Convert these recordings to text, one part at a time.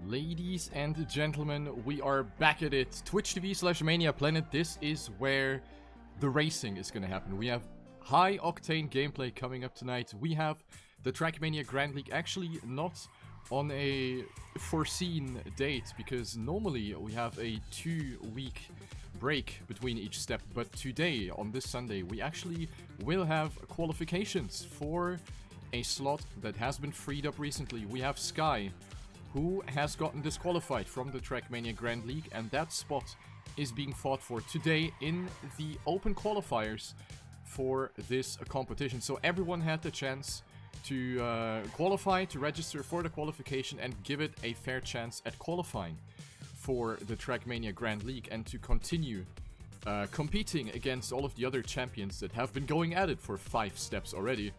Ladies and gentlemen, we are back at it. Twitch TV/Mania Planet. This is where the racing is going to happen. We have high octane gameplay coming up tonight. We have the Trackmania Grand League, actually not on a foreseen date, because normally we have a 2-week break between each step, but today, on this Sunday, we actually will have qualifications for a slot that has been freed up recently. We have Sky, who has gotten disqualified from the Trackmania Grand League, and that spot is being fought for today in the open qualifiers for this competition. So everyone had the chance to qualify, to register for the qualification and give it a fair chance at qualifying for the Trackmania Grand League and to continue competing against all of the other champions that have been going at it for 5 steps already.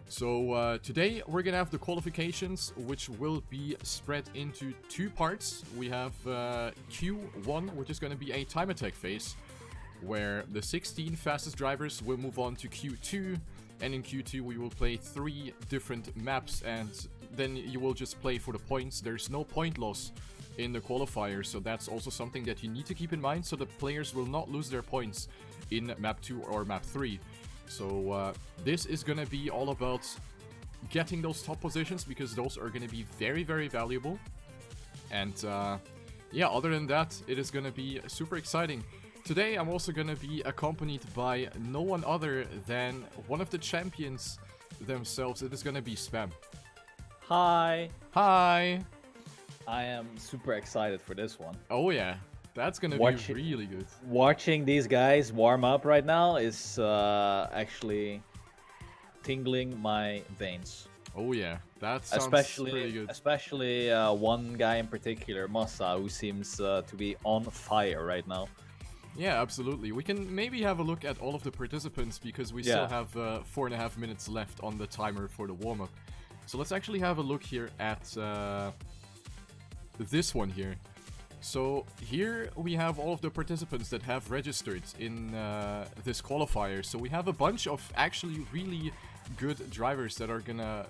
So today we're gonna have the qualifications, which will be spread into 2 parts. We have Q1, which is gonna be a time attack phase, where the 16 fastest drivers will move on to Q2, and in Q2 we will play 3 different maps, and then you will just play for the points. There's no point loss in the qualifier, so that's also something that you need to keep in mind, so the players will not lose their points in map 2 or map 3. So this is gonna be all about getting those top positions, because those are gonna be very, very valuable. And yeah, other than that, it is gonna be super exciting. Today I'm also gonna be accompanied by no one other than one of the champions themselves. It is gonna be Spam. Hi. Hi. I am super excited for this one. Oh yeah. That's gonna be really good. Watching these guys warm up right now is actually tingling my veins. Oh yeah, that sounds pretty good. Especially one guy in particular, Masa, who seems to be on fire right now. Yeah, absolutely. We can maybe have a look at all of the participants, because we still have 4.5 minutes left on the timer for the warm-up. So let's actually have a look here at this one here. So here we have all of the participants that have registered in this qualifier. So we have a bunch of actually really good drivers that are gonna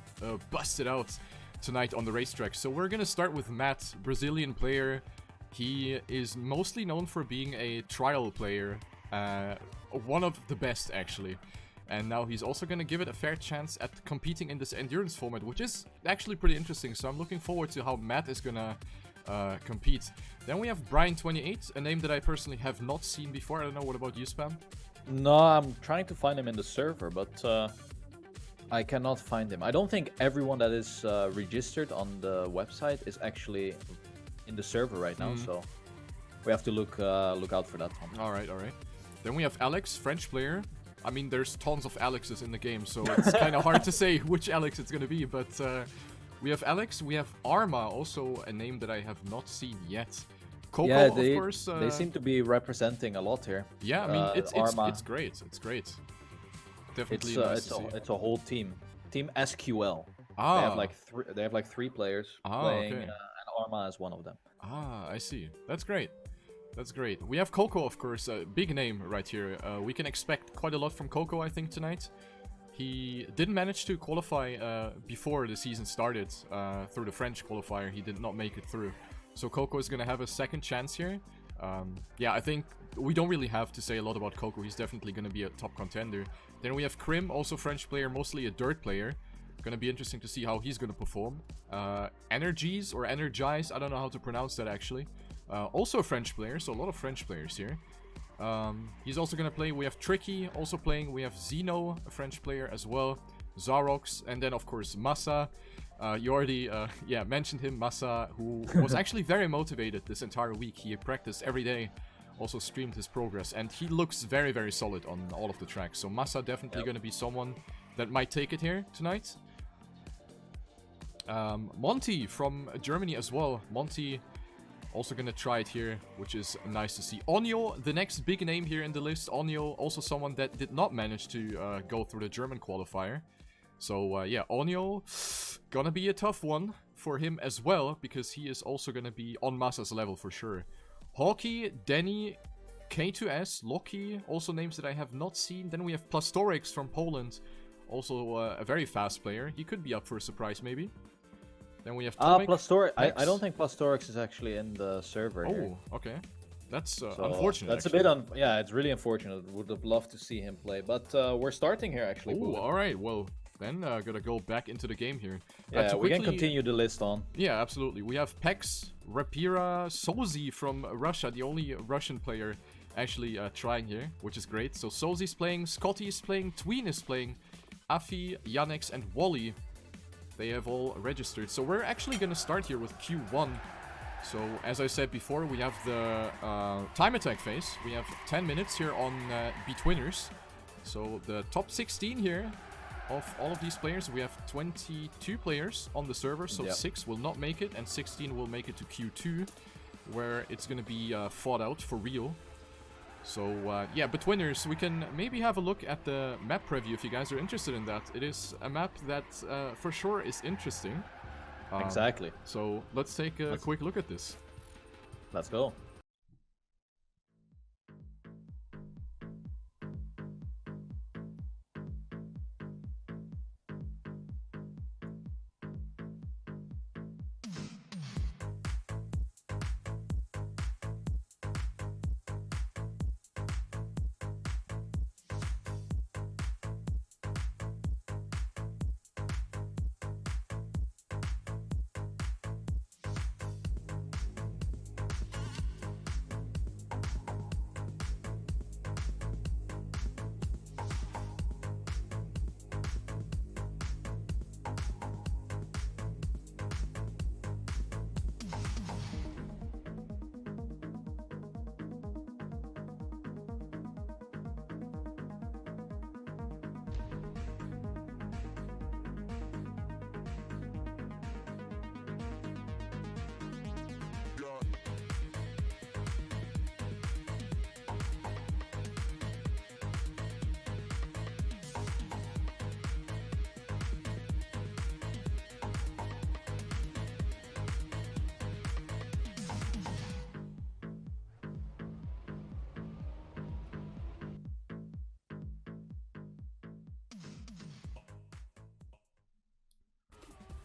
bust it out tonight on the racetrack. So we're gonna start with Matt, Brazilian player. He is mostly known for being a trial player, one of the best actually. And now he's also gonna give it a fair chance at competing in this endurance format, which is actually pretty interesting. So I'm looking forward to how Matt is gonna compete. Then we have Brian28, a name that I personally have not seen before. I don't know, what about you, Spam? No, I'm trying to find him in the server, but I cannot find him. I don't think everyone that is registered on the website is actually in the server right now, so we have to look out for that one. Alright. Then we have Alex, French player. I mean, there's tons of Alexes in the game, so it's kind of hard to say which Alex it's gonna be, but we have Alex, we have Arma, also a name that I have not seen yet. Coco, yeah, of course. They seem to be representing a lot here. Yeah, I mean, it's great. It's great. Definitely nice it's a whole team. Team SQL. Ah. They have like 3 players playing, and Arma is one of them. Ah, I see. That's great. That's great. We have Coco, of course, a big name right here. We can expect quite a lot from Coco, I think, tonight. He didn't manage to qualify before the season started through the French qualifier. He did not make it through. So Coco is going to have a second chance here. Yeah, I think we don't really have to say a lot about Coco. He's definitely going to be a top contender. Then we have Krim, also French player, mostly a dirt player. Going to be interesting to see how he's going to perform. Energies or Energize, I don't know how to pronounce that actually. Also a French player, so a lot of French players here. He's also gonna play. We have Tricky also playing. We have Zeno, a French player as well. Zarox, and then of course Masa. You already mentioned him, Masa, who was actually very motivated this entire week. He practiced every day, also streamed his progress, and he looks very, very solid on all of the tracks. So Masa definitely gonna be someone that might take it here tonight. Monty from Germany as well. Monty also gonna try it here, which is nice to see. Onyo, the next big name here in the list. Onyo, also someone that did not manage to go through the German qualifier. So yeah, Onyo, gonna be a tough one for him as well, because he is also gonna be on Masa's level for sure. Hawkey, Denny, K2S, Loki, also names that I have not seen. Then we have Plastorix from Poland, also a very fast player. He could be up for a surprise maybe. Then we have Tomic, Plastorix. I Max. don't think Plastorix is actually in the server here. Oh, okay. That's So unfortunate. That's actually. a bit yeah, it's really unfortunate. Would have loved to see him play, but we're starting here actually. Oh, Boo. all right. Well, then gotta go back into the game here. Yeah, to we can quickly- continue the list on. Yeah, absolutely. We have Pex, Rapira, Sozi from Russia, the only Russian player actually trying here, which is great. So Sozi's playing, Scotty is playing, Tween is playing, Afi, Yannex, and Wally. They have all registered. So we're actually gonna start here with Q1. So as I said before, we have the time attack phase. We have 10 minutes here on Betweeners. So the top 16 here of all of these players, we have 22 players on the server, so 6 will not make it, and 16 will make it to Q2, where it's gonna be fought out for real. So yeah, Betweeners, we can maybe have a look at the map preview if you guys are interested in that. It is a map that for sure is interesting. Exactly. So let's take a quick look at this. Let's go.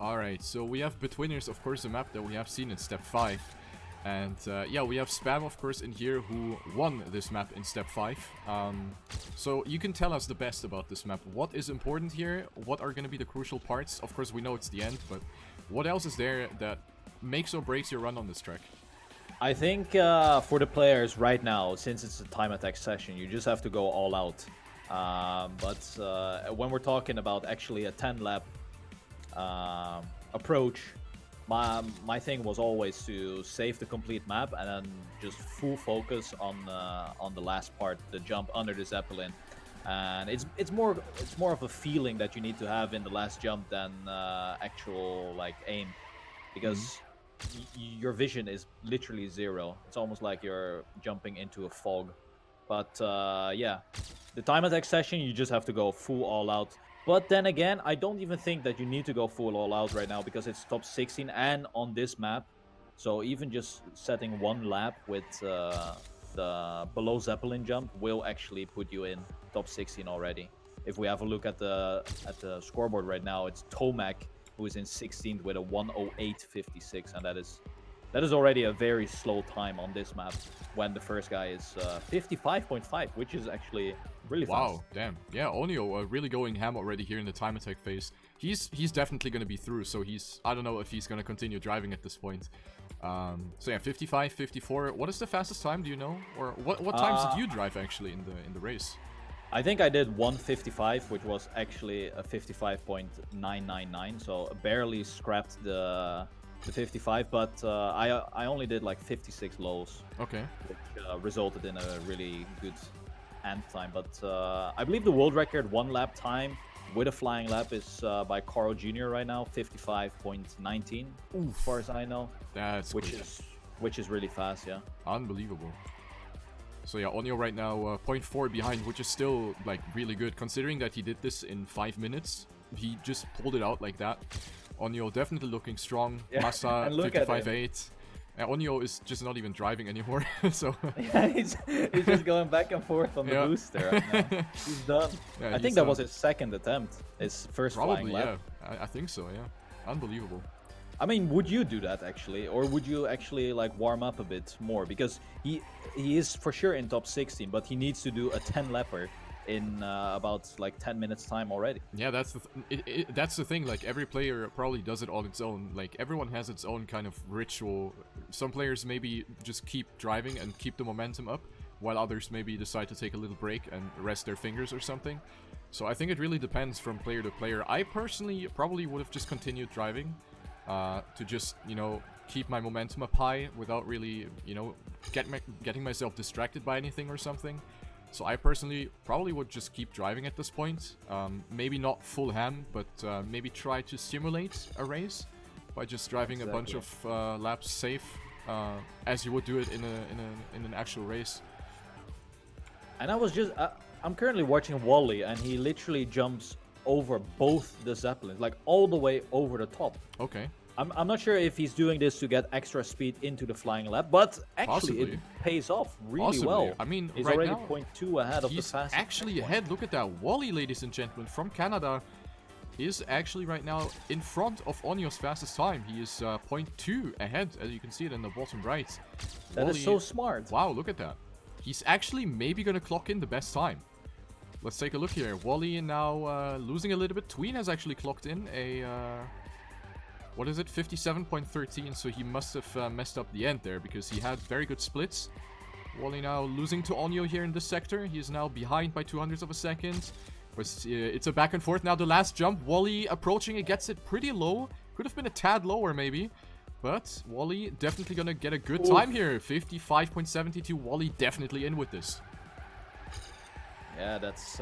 Alright, so we have Betweeners, of course, a map that we have seen in Step 5. And yeah, we have Spam, of course, in here who won this map in Step 5. So you can tell us the best about this map. What is important here? What are going to be the crucial parts? Of course, we know it's the end, but what else is there that makes or breaks your run on this track? I think for the players right now, since it's a time attack session, you just have to go all out. But when we're talking about actually a 10-lap approach, my thing was always to save the complete map and then just full focus on the last part, the jump under the Zeppelin. And it's more of a feeling that you need to have in the last jump than actual like aim, because your vision is literally zero. It's almost like you're jumping into a fog. But yeah, the time attack session, you just have to go full all out. But then again, I don't even think that you need to go full all out right now, because it's top 16 and on this map. So even just setting one lap with the below Zeppelin jump will actually put you in top 16 already. If we have a look at the scoreboard right now, it's Tomac who is in 16th with a 1:08.56, and that is already a very slow time on this map, when the first guy is 55.5, which is actually really fast. Wow, damn. Yeah, Onio really going ham already here in the time attack phase. He's definitely going to be through, so I don't know if he's going to continue driving at this point. So yeah, 55, 54. What is the fastest time, do you know? Or what times did you drive actually in the race? I think I did 1:55, which was actually a 55.999, so barely scrapped the 55, but I only did like 56 lows. Okay. Which resulted in a really good end time. But I believe the world record one lap time with a flying lap is by Carl Jr. right now, 55.19, as far as I know. That's which is really fast, yeah. Unbelievable. So yeah, Onio right now 0.4 behind, which is still like really good considering that he did this in 5 minutes. He just pulled it out like that. Onio definitely looking strong. Yeah, Massa and look at 55.8. Onio is just not even driving anymore. So yeah, he's just going back and forth on the booster right now. He's done. Yeah, I think that was his second attempt. His first flying probably, lap. yeah. I think so, yeah. Unbelievable. I mean, would you do that actually, or would you actually like warm up a bit more? Because he is for sure in top 16, but he needs to do a 10 lapper in about like 10 minutes time already. Yeah, that's the thing. Like every player probably does it on its own. Like everyone has its own kind of ritual. Some players maybe just keep driving and keep the momentum up, while others maybe decide to take a little break and rest their fingers or something. So I think it really depends from player to player. I personally probably would have just continued driving to just, you know, keep my momentum up high without really, you know, getting myself distracted by anything or something. So I personally probably would just keep driving at this point. Maybe not full ham, but maybe try to simulate a race by just driving a bunch of laps safe, as you would do it in an actual race. And I'm currently watching Wally, and he literally jumps over both the Zeppelins, like all the way over the top. Okay. I'm not sure if he's doing this to get extra speed into the flying lap, but actually Possibly. it pays off really Possibly. well. I mean, he's right already now, 0.2 ahead of the He's fastest. actually ahead. Look at that. Wally, ladies and gentlemen, from Canada, is actually right now in front of Onyo's fastest time. He is 0.2 ahead, as you can see it in the bottom right. That Wally, is so smart. Wow, look at that. He's actually maybe going to clock in the best time. Let's take a look here. Wally now losing a little bit. Tween has actually clocked in a... what is it? 57.13, so he must have messed up the end there because he had very good splits. Wally now losing to Onyo here in this sector. He is now behind by 200ths of a second. But it's a back and forth. Now the last jump, Wally approaching it, gets it pretty low. Could have been a tad lower maybe. But Wally definitely gonna get a good time here. 55.72. Wally definitely in with this. Yeah, that's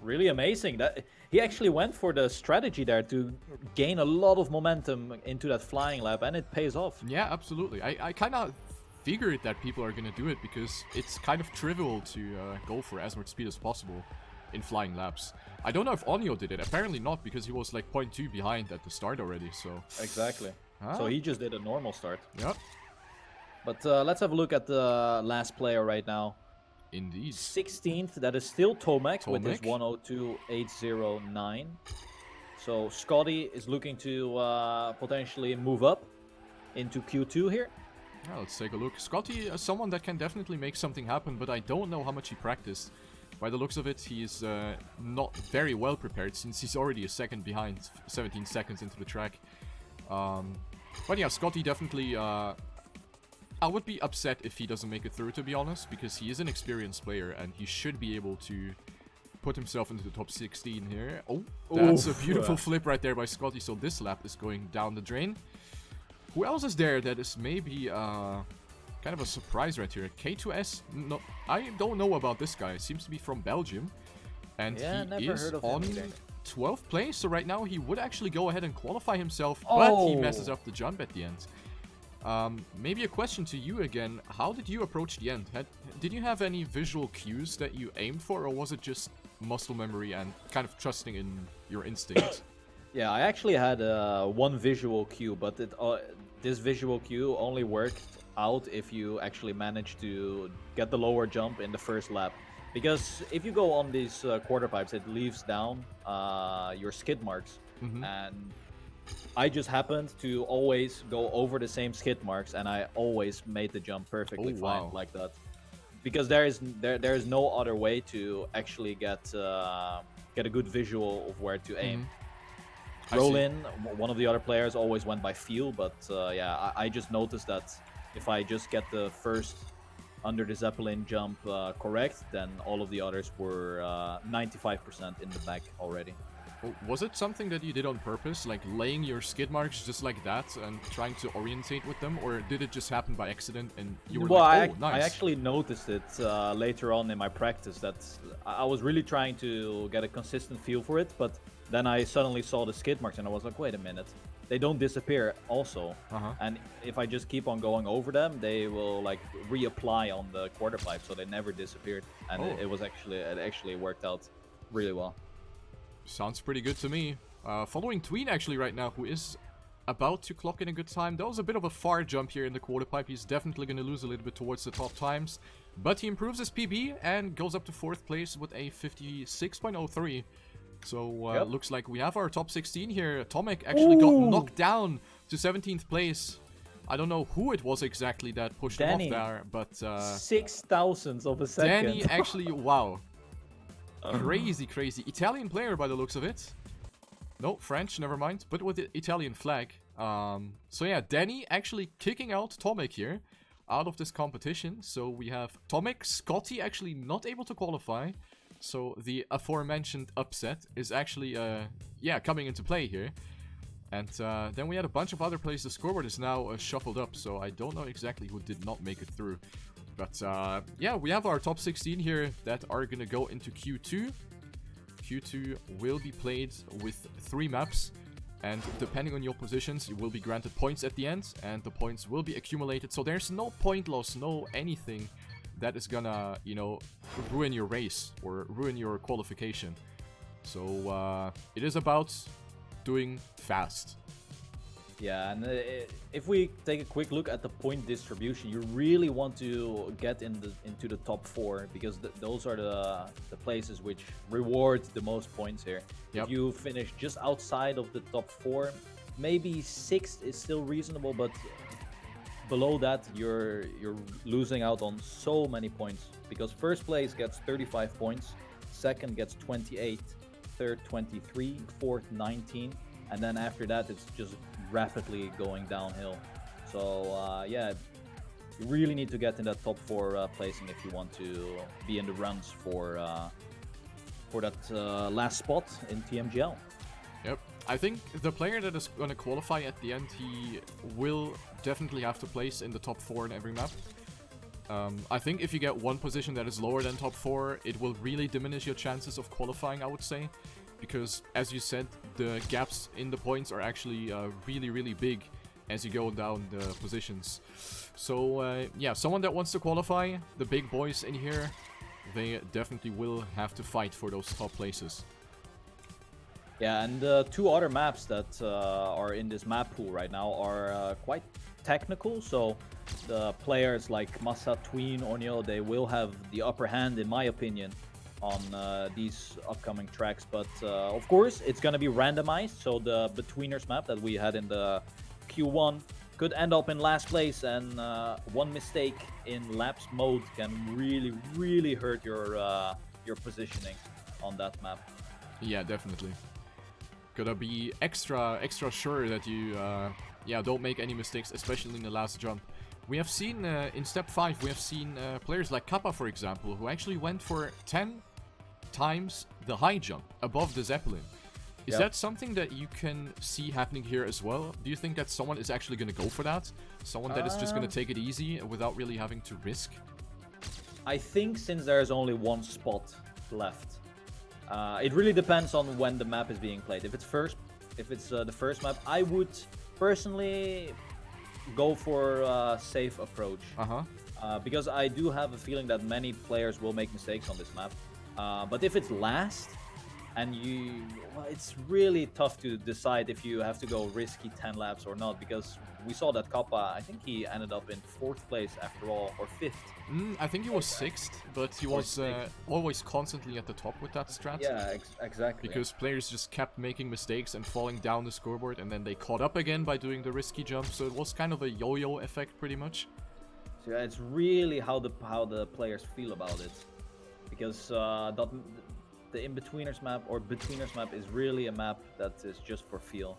really amazing. That he actually went for the strategy there to gain a lot of momentum into that flying lap, and it pays off. Yeah, absolutely. I kind of figured that people are gonna do it because it's kind of trivial to go for as much speed as possible in flying laps. I don't know if Onyo did it. Apparently not, because he was like 0.2 behind at the start already. So Exactly. So he just did a normal start. Yep. But let's have a look at the last player right now. Indeed. 16th, that is still Tomek with his Tomek. 102.809. So Scotty is looking to potentially move up into Q2 here. Yeah, let's take a look. Scotty is someone that can definitely make something happen, but I don't know how much he practiced. By the looks of it, he's not very well prepared since he's already a second behind, 17 seconds into the track. But yeah, Scotty definitely... I would be upset if he doesn't make it through, to be honest, because he is an experienced player and he should be able to put himself into the top 16 here. Oh, that's a beautiful flip right there by Scotty. So this lap is going down the drain. Who else is there that is maybe kind of a surprise right here? K2S? No, I don't know about this guy. Seems to be from Belgium. And he is on 12th place. So right now he would actually go ahead and qualify himself, but he messes up the jump at the end. Maybe a question to you again. How did you approach the end? Did you have any visual cues that you aimed for, or was it just muscle memory and kind of trusting in your instinct? Yeah, I actually had one visual cue, but this visual cue only worked out if you actually managed to get the lower jump in the first lap. Because if you go on these quarter pipes, it leaves down your skid marks. And I just happened to always go over the same skid marks, and I always made the jump perfectly fine like that. Because there is no other way to actually get a good visual of where to aim. Rollin, one of the other players, always went by feel, but yeah, I just noticed that if I just get the first under the Zeppelin jump correct, then all of the others were 95% in the back already. Was it something that you did on purpose, like laying your skid marks just like that and trying to orientate with them, or did it just happen by accident and you were like, oh, nice? I actually noticed it later on in my practice that I was really trying to get a consistent feel for it, but then I suddenly saw the skid marks and I was like, wait a minute, they don't disappear also. And if I just keep on going over them, they will like reapply on the quarter pipe, so they never disappeared. And it actually worked out really well. Sounds pretty good to me. Following Tween actually right now, who is about to clock in a good time. That was a bit of a far jump here in the quarter pipe. He's definitely going to lose a little bit towards the top times. But he improves his PB and goes up to 4th place with a 56.03. So looks like we have our top 16 here. Tomek actually got knocked down to 17th place. I don't know who it was exactly that pushed him off there, but 6,000ths of a second. Danny actually, wow. Crazy. Italian player by the looks of it. No, French, never mind, but with the Italian flag. So yeah, Danny actually kicking out Tomek here out of this competition. So we have Tomek, Scotty actually not able to qualify. So the aforementioned upset is actually, coming into play here. And then we had a bunch of other players. The scoreboard is now shuffled up, so I don't know exactly who did not make it through. But yeah, we have our top 16 here that are going to go into Q2. Q2 will be played with 3 maps. And depending on your positions, you will be granted points at the end. And the points will be accumulated. So there's no point loss, no anything that is gonna, you know, ruin your race or ruin your qualification. So it is about doing fast. Yeah, and if we take a quick look at the point distribution, you really want to get into the top 4 because those are the places which reward the most points here. Yep. If you finish just outside of the top 4, maybe 6th is still reasonable, but below that you're losing out on so many points because first place gets 35 points, second gets 28, third 23, fourth 19, and then after that it's just rapidly going downhill. So yeah, you really need to get in that top 4 placing if you want to be in the runs for that last spot in TMGL. Yep. I think the player that is going to qualify at the end, he will definitely have to place in the top 4 in every map. I think if you get one position that is lower than top 4, it will really diminish your chances of qualifying, I would say. Because, as you said, the gaps in the points are actually really big as you go down the positions. So, yeah, someone that wants to qualify, the big boys in here, they definitely will have to fight for those top places. Yeah, and the 2 other maps that are in this map pool right now are quite technical, so the players like Massa, Tween, Onyo, they will have the upper hand, in my opinion, on these upcoming tracks. But of course, it's going to be randomized, so the Betweeners map that we had in the Q1 could end up in last place, and one mistake in laps mode can really hurt your positioning on that map. Yeah, definitely. Gotta be extra sure that you don't make any mistakes, especially in the last jump. We have seen in step 5, we have seen players like Kappa, for example, who actually went for 10 times the high jump above the Zeppelin. Is that something that you can see happening here as well? Do you think that someone is actually going to go for that? Someone that is just going to take it easy without really having to risk? I think since there's only one spot left, it really depends on when the map is being played. If it's the first map, I would personally go for a safe approach. Because I do have a feeling that many players will make mistakes on this map. But if it's last, and it's really tough to decide if you have to go risky 10 laps or not, because we saw that Kappa, I think he ended up in 4th place after all, or 5th. I think he was 6th, but he was always constantly at the top with that strat. Yeah, exactly. Because players just kept making mistakes and falling down the scoreboard, and then they caught up again by doing the risky jump, so it was kind of a yo-yo effect pretty much. So yeah, it's really how the players feel about it. Because the Inbetweeners map or Betweeners map is really a map that is just for feel.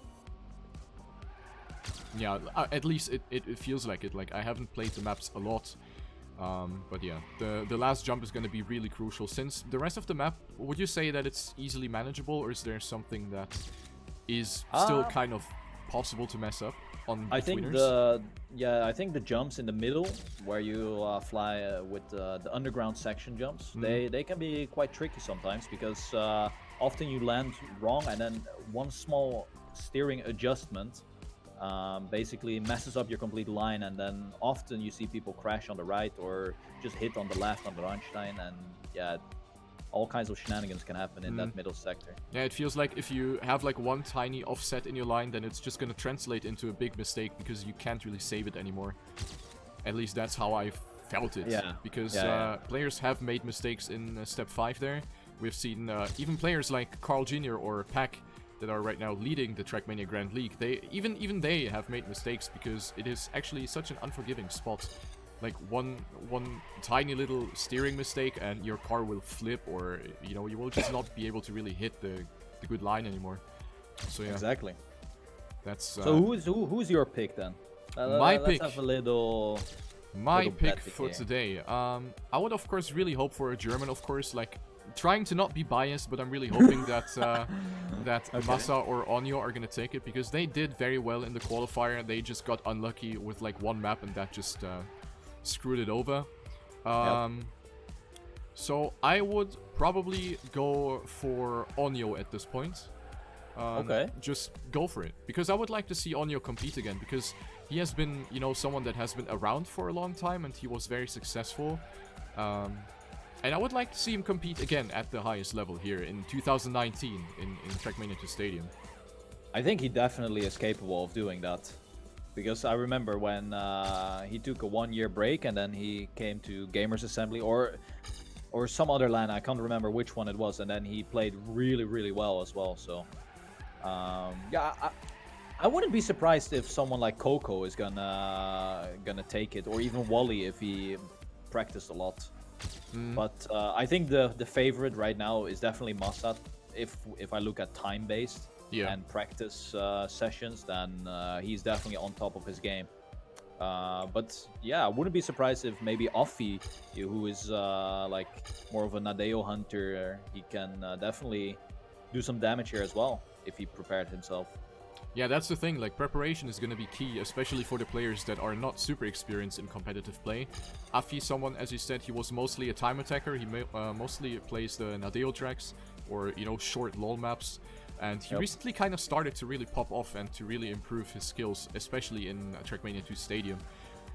Yeah, at least it feels like it. Like, I haven't played the maps a lot, but yeah, the last jump is going to be really crucial. Since the rest of the map, would you say that it's easily manageable, or is there something that is still kind of possible to mess up on Betweeners? I think the jumps in the middle, where you fly with the underground section jumps, they can be quite tricky sometimes, because often you land wrong, and then one small steering adjustment basically messes up your complete line, and then often you see people crash on the right or just hit on the left on the Randstein, and yeah, all kinds of shenanigans can happen in that middle sector. Yeah, it feels like if you have like one tiny offset in your line, then it's just going to translate into a big mistake because you can't really save it anymore. At least that's how I felt it. Yeah. Because players have made mistakes in step 5 there. We've seen even players like Carl Jr. or Pac that are right now leading the Trackmania Grand League. They even they have made mistakes because it is actually such an unforgiving spot. Like one tiny little steering mistake and your car will flip, or you will just not be able to really hit the good line anymore. So yeah, exactly. That's so who's your pick then? My pick. Let's have a little. My pick for today. I would of course really hope for a German, of course, like trying to not be biased, but I'm really hoping that that Okay. Massa or Onyo are gonna take it because they did very well in the qualifier. They just got unlucky with like one map and that just screwed it over. So I would probably go for Onyo at this point. Okay. Just go for it. Because I would like to see Onyo compete again. Because he has been, someone that has been around for a long time. And he was very successful. And I would like to see him compete again at the highest level here in 2019 in Trackmania 2 Stadium. I think he definitely is capable of doing that. Because I remember when he took a 1-year break and then he came to Gamers Assembly or some other LAN. I can't remember which one it was. And then he played really, really well as well. So... yeah, I wouldn't be surprised if someone like Coco is gonna take it, or even Wally if he practiced a lot. But I think the favorite right now is definitely Massad. If I look at time-based and practice sessions, then he's definitely on top of his game. But yeah, I wouldn't be surprised if maybe Afi, who is like more of a Nadeo hunter, he can definitely do some damage here as well if he prepared himself. Yeah, that's the thing, like preparation is going to be key, especially for the players that are not super experienced in competitive play. Afi, someone, as you said, he was mostly a time attacker, he mostly plays the Nadeo tracks, or, short LoL maps, and he recently kind of started to really pop off and to really improve his skills, especially in Trackmania 2 Stadium.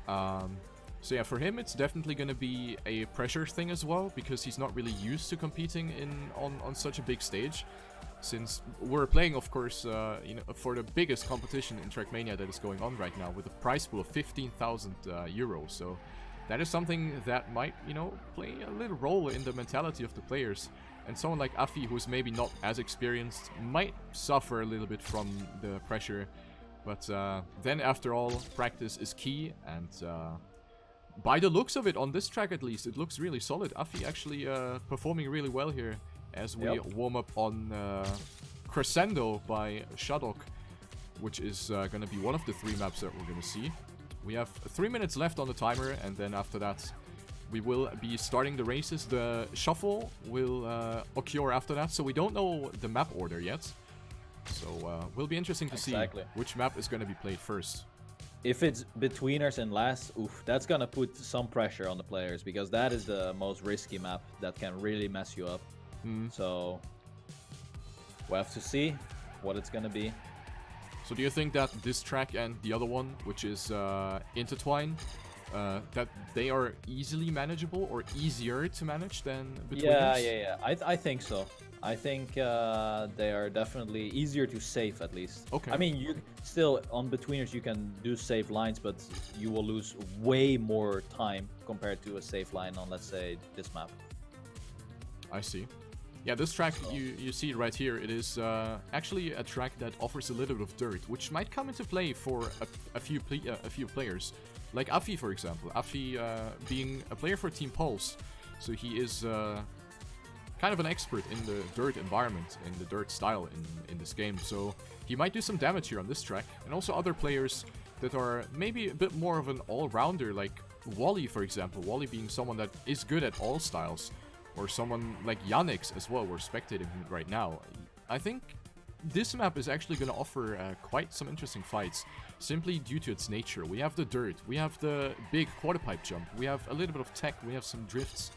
So yeah, for him it's definitely going to be a pressure thing as well, because he's not really used to competing on such a big stage. Since we're playing, of course, for the biggest competition in Trackmania that is going on right now, with a prize pool of 15,000 euros. So that is something that might, play a little role in the mentality of the players. And someone like Afi, who's maybe not as experienced, might suffer a little bit from the pressure. But then, after all, practice is key. And by the looks of it, on this track at least, it looks really solid. Afi actually performing really well here. As we warm up on Crescendo by Shadok, which is going to be one of the 3 maps that we're going to see. We have 3 minutes left on the timer, and then after that we will be starting the races. The shuffle will occur after that, so we don't know the map order yet. So will be interesting to see which map is going to be played first. If it's Betweeners and last, that's going to put some pressure on the players, because that is the most risky map that can really mess you up. So we'll have to see what it's gonna be. So do you think that this track and the other one, which is Intertwine, that they are easily manageable or easier to manage than Betweeners? Yeah. I think so. I think they are definitely easier to save, at least. Okay. I mean, you still on Betweeners you can do save lines, but you will lose way more time compared to a save line on, let's say, this map. I see. Yeah, this track, you see right here, it is actually a track that offers a little bit of dirt, which might come into play for a few players. Like Afi, for example. Afi being a player for Team Pulse, so he is kind of an expert in the dirt environment, in the dirt style in this game. So he might do some damage here on this track. And also other players that are maybe a bit more of an all-rounder, like Wally, for example. Wally being someone that is good at all styles. Or someone like Yannick's as well, we're spectating him right now. I think this map is actually going to offer quite some interesting fights, simply due to its nature. We have the dirt, we have the big quarter pipe jump, we have a little bit of tech, we have some drifts.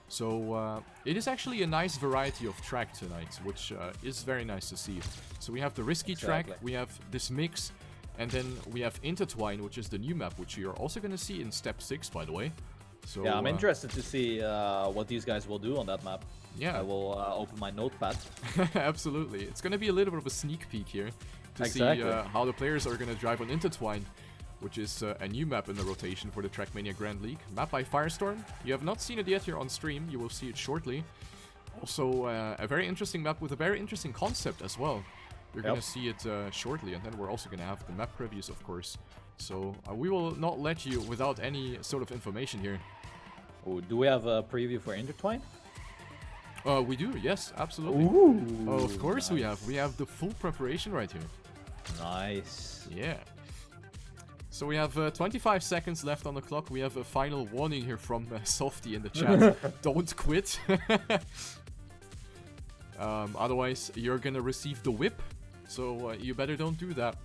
So it is actually a nice variety of track tonight, which is very nice to see. So we have the risky track, we have this mix, and then we have Intertwine, which is the new map, which you're also going to see in Step 6, by the way. So, yeah, I'm interested to see what these guys will do on that map. Yeah. I will open my notepad. Absolutely. It's going to be a little bit of a sneak peek here to see how the players are going to drive on Intertwine, which is a new map in the rotation for the Trackmania Grand League. Map by Firestorm. You have not seen it yet here on stream. You will see it shortly. Also, a very interesting map with a very interesting concept as well. You're Yep. gonna see it shortly, and then we're also gonna have the map previews, of course. So we will not let you without any sort of information here. Oh, do we have a preview for Intertwine? We do, yes, absolutely. Ooh, Oh, of course nice. we have. We have the full preparation right here. Nice. Yeah. So we have 25 seconds left on the clock. We have a final warning here from Softy in the chat. Don't quit. Otherwise, you're gonna receive the whip. So you better don't do that.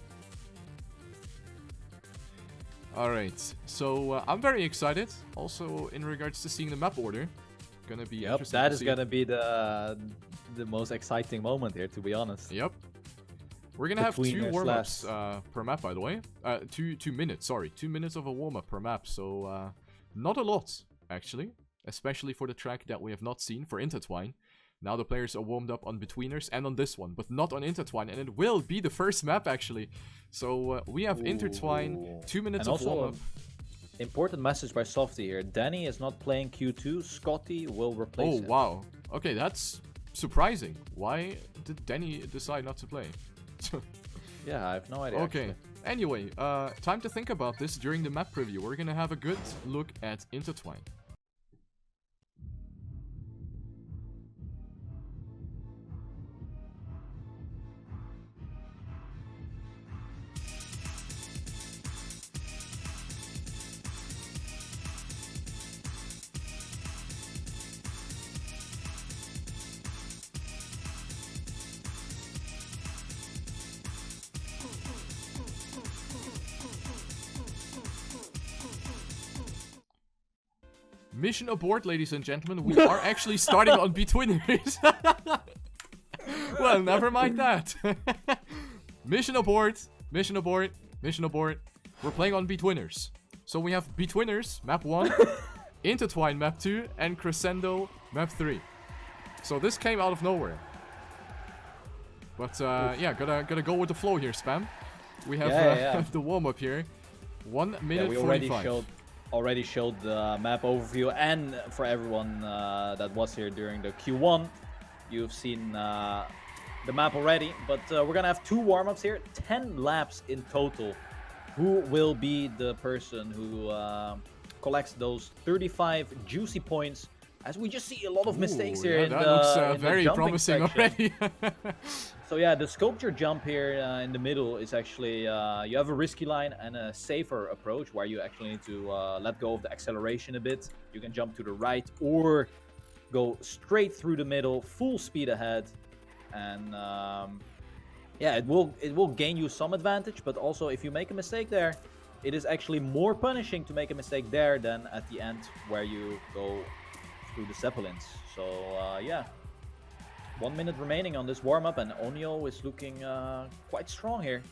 Alright, so I'm very excited. Also, in regards to seeing the map order. Gonna be Yep, interesting that to is see. gonna be the most exciting moment here, to be honest. Yep. We're gonna have 2 Betweeners warm-ups per map, by the way. 2 minutes, sorry. 2 minutes of a warm-up per map, so not a lot, actually. Especially for the track that we have not seen, for Intertwine. Now the players are warmed up on Betweeners and on this one, but not on Intertwine, and it will be the first map, actually. So we have Intertwine, 2 minutes And of also, warm-up. Important message by Softy here. Danny is not playing Q2. Scotty will replace Oh, him. wow. Okay, that's surprising. Why did Danny decide not to play? Yeah, I have no idea. Okay. actually. Anyway, time to think about this during the map preview. We're gonna have a good look at Intertwine. Mission abort, ladies and gentlemen. We are actually starting on Betweeners. Well, never mind that. Mission abort. Mission abort. Mission abort. We're playing on Betweeners. So we have Betweeners, map 1, Intertwine, map 2, and Crescendo, map 3. So this came out of nowhere. But yeah, gotta go with the flow here, Spam. We have Yeah. the warm-up here. 1 minute we 45. already showed the map overview, and for everyone that was here during the Q1, you've seen the map already. But we're gonna have 2 warm-ups here, 10 laps in total. Who will be the person who collects those 35 juicy points? As we just see a lot of mistakes Ooh, here yeah, in that the looks in the very jumping promising section. already. So yeah, the sculpture jump here in the middle is actually, you have a risky line and a safer approach where you actually need to let go of the acceleration a bit. You can jump to the right or go straight through the middle, full speed ahead. And yeah, it will gain you some advantage, but also if you make a mistake there, it is actually more punishing to make a mistake there than at the end where you go through the Zeppelins. So yeah. 1 minute remaining on this warm-up, and Onyo is looking quite strong here.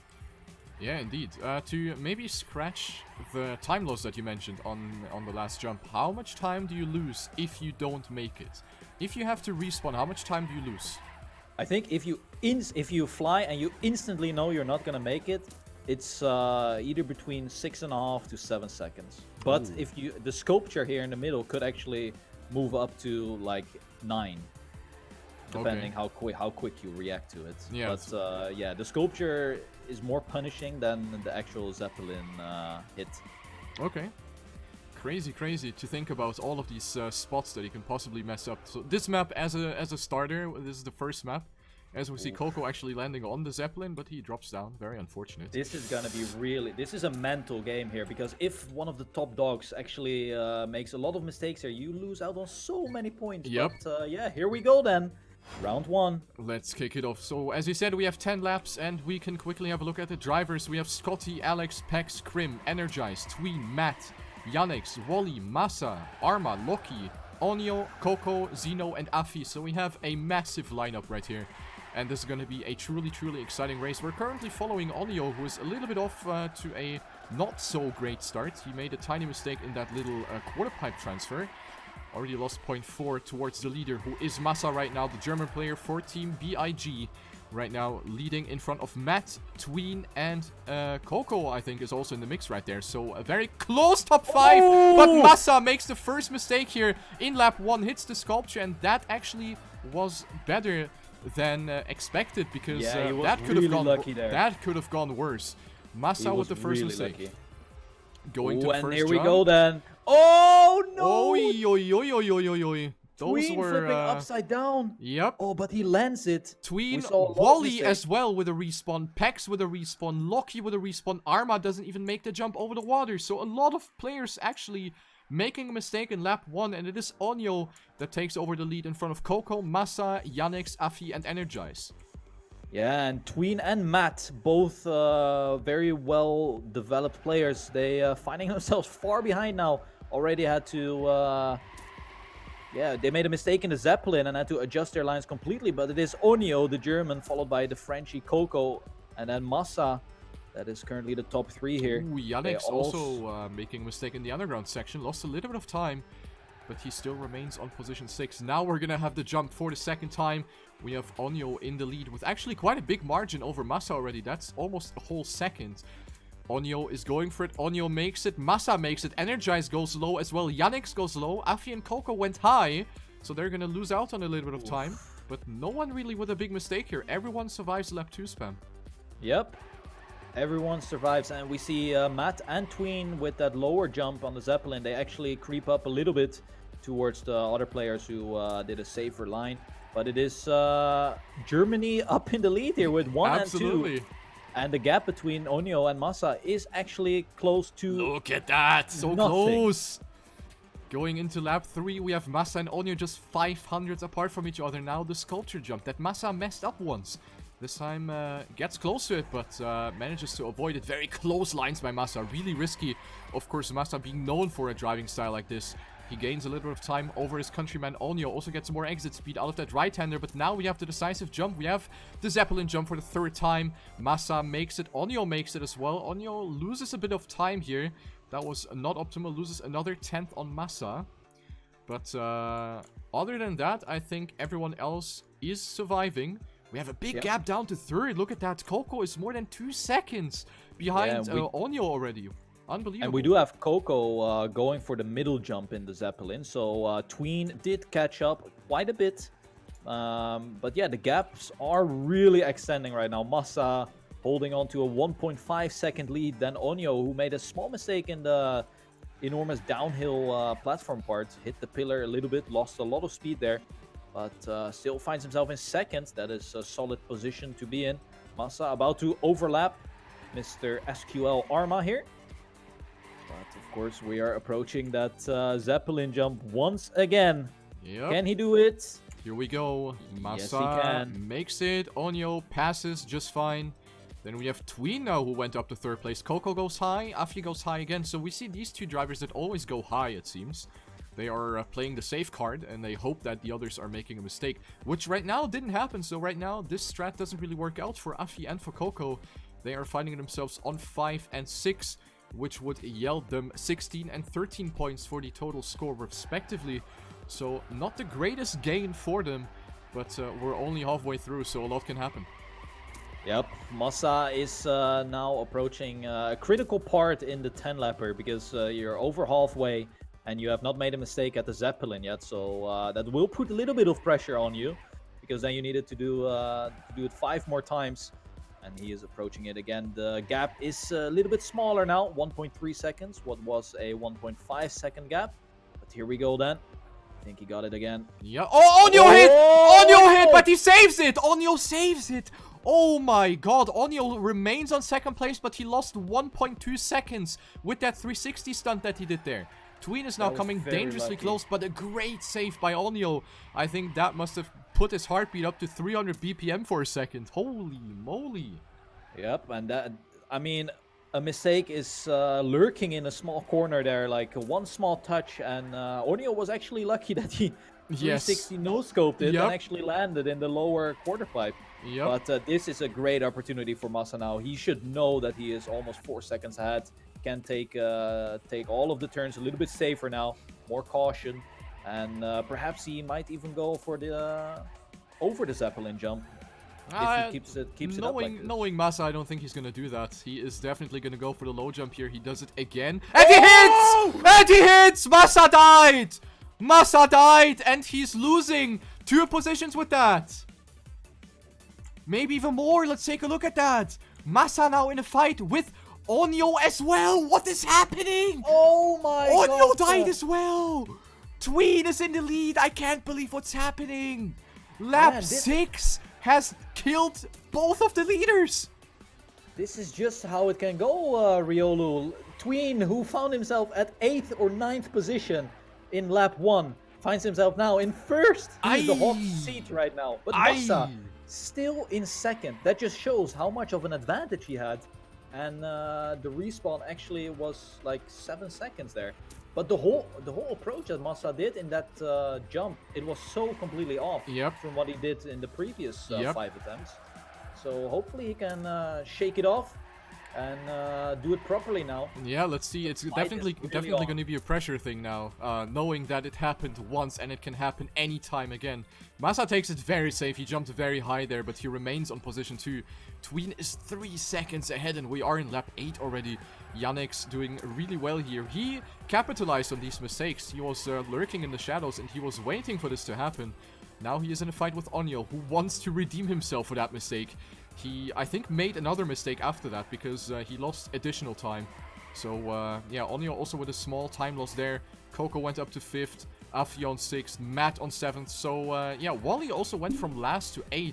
Yeah, indeed. To maybe scratch the time loss that you mentioned on the last jump, how much time do you lose if you don't make it? If you have to respawn, how much time do you lose? I think if you fly and you instantly know you're not gonna make it, it's either between 6.5 to 7 seconds. But Ooh. if the sculpture here in the middle could actually move up to like 9. Depending how quick you react to it. Yeah. But yeah, the sculpture is more punishing than the actual Zeppelin hit. Okay. Crazy to think about all of these spots that you can possibly mess up. So this map as a starter, this is the first map. As we see Coco actually landing on the Zeppelin, but he drops down. Very unfortunate. This is gonna be this is a mental game here, because if one of the top dogs actually makes a lot of mistakes here, you lose out on so many points. Yep. But yeah, here we go then. Round 1. Let's kick it off. So, as you said, we have 10 laps, and we can quickly have a look at the drivers. We have Scotty, Alex, Pex, Krim, Energized, Tween, Matt, Yannick, Wally, Massa, Arma, Loki, Onyo, Coco, Zeno, and Afi. So we have a massive lineup right here. And this is going to be a truly exciting race. We're currently following Onyo, who is a little bit off to a not so great start. He made a tiny mistake in that little quarter pipe transfer. Already lost 0.4 towards the leader, who is Massa right now, the German player for Team BIG. Right now, leading in front of Matt, Tween, and Coco, I think, is also in the mix right there. So, a very close top 5, but Massa makes the first mistake here in lap 1, hits the sculpture, and that actually was better than expected, because Yeah, he was that could really have gone lucky there. that could have gone worse. Massa with the first mistake. Lucky. Going to the first and here jump. we go then. Oh no! Oi, oi, oi, oi, oi, oi, oi. Those Tween were flipping upside down. Yep. Oh, but he lands it. Tween, We saw a lot of Wally mistakes. as well with a respawn, Pex with a respawn, Loki with a respawn, Arma doesn't even make the jump over the water. So a lot of players actually making a mistake in lap 1, and it is Onyo that takes over the lead in front of Coco, Massa, Yannick's, Afi, and Energize. Yeah, and Tween and Matt, both very well developed players. They finding themselves far behind now. Already had to... yeah, they made a mistake in the Zeppelin and had to adjust their lines completely. But it is Onyo, the German, followed by the Frenchie Coco, and then Massa. That is currently the top 3 here. Ooh, Yannick's also making a mistake in the underground section. Lost a little bit of time, but he still remains on position 6. Now we're gonna have the jump for the second time. We have Onyo in the lead with actually quite a big margin over Massa already. That's almost a whole second. Onyo is going for it. Onyo makes it. Massa makes it. Energize goes low as well. Yannick's goes low. Afi and Coco went high, so they're gonna lose out on a little bit of time. But no one really with a big mistake here. Everyone survives lap 2 spam. Yep. Everyone survives, and we see Matt and Tween with that lower jump on the Zeppelin. They actually creep up a little bit towards the other players who did a safer line. But it is Germany up in the lead here with 1 and 2. And the gap between Onyo and Massa is actually close to... Look at that! So nothing. Close! Going into lap 3, we have Massa and Onyo just 500s apart from each other. Now the sculpture jump that Massa messed up once. This time gets close to it, but manages to avoid it. Very close lines by Massa. Really risky. Of course, Massa being known for a driving style like this. He gains a little bit of time over his countryman. Onyo also gets more exit speed out of that right-hander. But now we have the decisive jump. We have the Zeppelin jump for the 3rd time. Massa makes it. Onyo makes it as well. Onyo loses a bit of time here. That was not optimal. Loses another 10th on Massa. But other than that, I think everyone else is surviving. We have a big gap down to 3rd. Look at that. Coco is more than 2 seconds behind Onyo already. Unbelievable. And we do have Coco going for the middle jump in the Zeppelin. So Tween did catch up quite a bit. But yeah, the gaps are really extending right now. Massa holding on to a 1.5 second lead. Then Onyo, who made a small mistake in the enormous downhill platform part. Hit the pillar a little bit. Lost a lot of speed there. But still finds himself in 2nd. That is a solid position to be in. Massa about to overlap Mr. SQL Arma here. But of course, we are approaching that Zeppelin jump once again. Yep. Can he do it? Here we go. Massa Yes, he can. makes it. Onyo passes just fine. Then we have Tween now, who went up to 3rd place. Coco goes high. Afi goes high again. So we see these 2 drivers that always go high, it seems. They are playing the safe card, and they hope that the others are making a mistake, which right now didn't happen. So right now, this strat doesn't really work out for Afi and for Coco. They are finding themselves on 5 and 6, which would yield them 16 and 13 points for the total score respectively. So not the greatest gain for them, but we're only halfway through, so a lot can happen. Yep, Massa is now approaching a critical part in the 10-lapper because you're over halfway and you have not made a mistake at the Zeppelin yet. So that will put a little bit of pressure on you because then you needed to do it 5 more times. And he is approaching it again. The gap is a little bit smaller now, 1.3 seconds. What was a 1.5 second gap. But here we go then. I think he got it again. Yeah. Oh, Onyo hit! Onyo hit, but he saves it! Onyo saves it! Oh my god, Onyo remains on 2nd place, but he lost 1.2 seconds with that 360 stunt that he did there. Tween is now coming dangerously close, but a great save by Onyo. I think that must have put his heartbeat up to 300 BPM for a second. Holy moly. Yep, and that, I mean, a mistake is lurking in a small corner there, like one small touch, and Onyo was actually lucky that he 360 no-scoped it and actually landed in the lower quarter pipe. Yep. But this is a great opportunity for Massa now. He should know that he is almost 4 seconds ahead. Can take all of the turns a little bit safer now, more caution, and perhaps he might even go for the over the Zeppelin jump if he keeps it up like this. Knowing Massa, I don't think he's gonna do that. He is definitely gonna go for the low jump here. He does it again, and he hits! And he hits! Massa died! Massa died, and he's losing 2 positions with that. Maybe even more. Let's take a look at that. Massa now in a fight with Onyo as well. What is happening? Oh my god. Onyo died as well. Tween is in the lead. I can't believe what's happening. Lap 6 has killed both of the leaders. This is just how it can go, Riolu. Tween, who found himself at 8th or 9th position in lap 1, finds himself now in 1st. He's the hot seat right now. But Massa still in 2nd. That just shows how much of an advantage he had. And the respawn actually was like 7 seconds there. But the whole approach that Massa did in that jump, it was so completely off from what he did in the previous 5 attempts. So hopefully he can shake it off and do it properly now. Yeah, let's see. It's definitely going to be a pressure thing now, knowing that it happened once and it can happen anytime again. Massa takes it very safe. He jumped very high there, but he remains on position 2. Tween is 3 seconds ahead, and we are in lap 8 already. Yannick's doing really well here. He capitalized on these mistakes. He was lurking in the shadows, and he was waiting for this to happen. Now he is in a fight with Onyo, who wants to redeem himself for that mistake. He, I think, made another mistake after that, because he lost additional time. So, yeah, Onyo also with a small time loss there. Coco went up to 5th, Afi on 6th, Matt on 7th. So, yeah, Wally also went from last to 8th,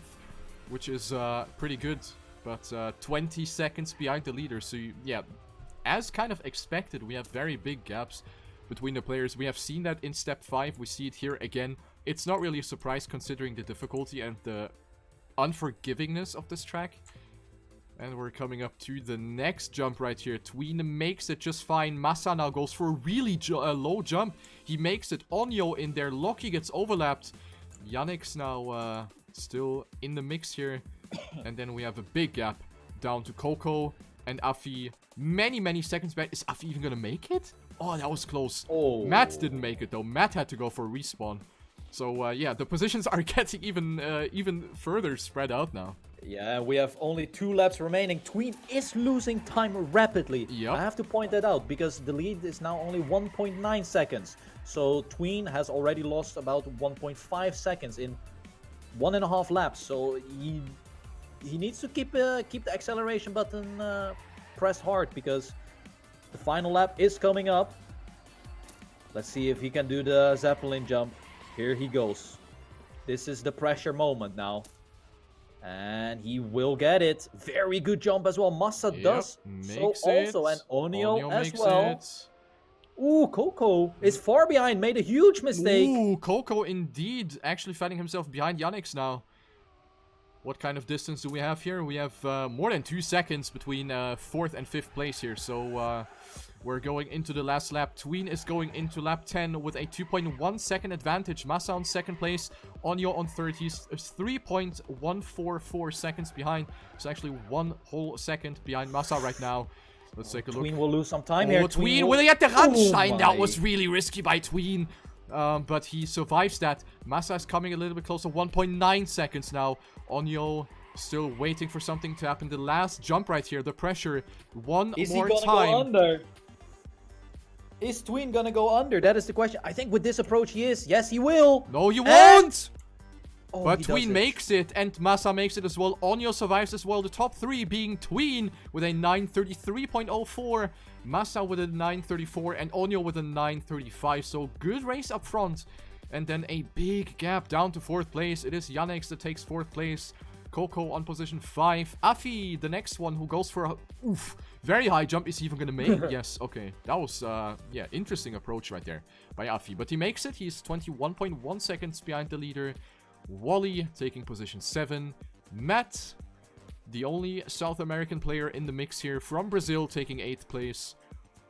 which is pretty good. But 20 seconds behind the leader. So, yeah, as kind of expected, we have very big gaps between the players. We have seen that in Step 5. We see it here again. It's not really a surprise considering the difficulty and the unforgivingness of this track. And we're coming up to the next jump right here. Tween makes it just fine. Massa now goes for a really low jump. He makes it. Onyo in there. Loki gets overlapped. Yannick's now still in the mix here. And then we have a big gap down to Coco and Afi. Many seconds back. Is Afi even gonna make it? Oh, that was close. Oh. Matt didn't make it though. Matt had to go for a respawn. So, yeah, the positions are getting even further spread out now. Yeah, we have only 2 laps remaining. Tween is losing time rapidly. Yep. I have to point that out because the lead is now only 1.9 seconds. So Tween has already lost about 1.5 seconds in 1.5 laps. So he needs to keep the acceleration button pressed hard because the final lap is coming up. Let's see if he can do the Zeppelin jump. Here he goes. This is the pressure moment now. And he will get it. Very good jump as well. Massa does so also. And Onyo as well. Ooh, Coco is far behind. Made a huge mistake. Ooh, Coco indeed. Actually finding himself behind Yannick's now. What kind of distance do we have here? We have more than 2 seconds between 4th and 5th place here. So we're going into the last lap. Tween is going into lap 10 with a 2.1 second advantage. Massa on 2nd place. Onyo on 3rd. He's 3.144 seconds behind. It's actually 1 whole second behind Massa right now. Let's take a look. Tween will lose some time here. Tween will get the Randstein. That was really risky by Tween. But he survives that. Massa is coming a little bit closer. 1.9 seconds now. Onyo still waiting for something to happen. The last jump right here. The pressure. One more time. Is he gonna go under? Is Tween gonna go under? That is the question. I think with this approach he is. Yes, he will. No, you won't! Oh, but Tween makes it, and Massa makes it as well. Onyo survives as well. The top 3 being Tween with a 933.04, Massa with a 934, and Onyo with a 935. So good race up front. And then a big gap down to 4th place. It is Yannick that takes 4th place. Coco on position 5. Afi, the next one who goes for a very high jump. Is he even gonna make it? Yes, okay. That was, yeah, interesting approach right there by Afi. But he makes it. He's 21.1 seconds behind the leader. Wally taking position 7. Matt, the only South American player in the mix here from Brazil, taking 8th place.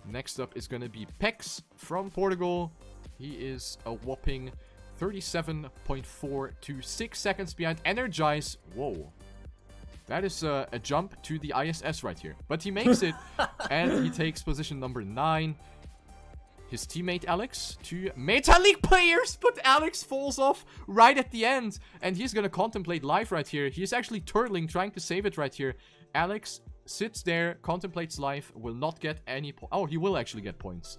Next up is going to be Pex from Portugal. He is a whopping 37.426 seconds behind. Energize. Whoa. That is a jump to the ISS right here. But he makes it. And he takes position number 9. His teammate Alex, 2 Meta League players, but Alex falls off right at the end. And he's going to contemplate life right here. He's actually turtling, trying to save it right here. Alex sits there, contemplates life, will not get any Oh, he will actually get points.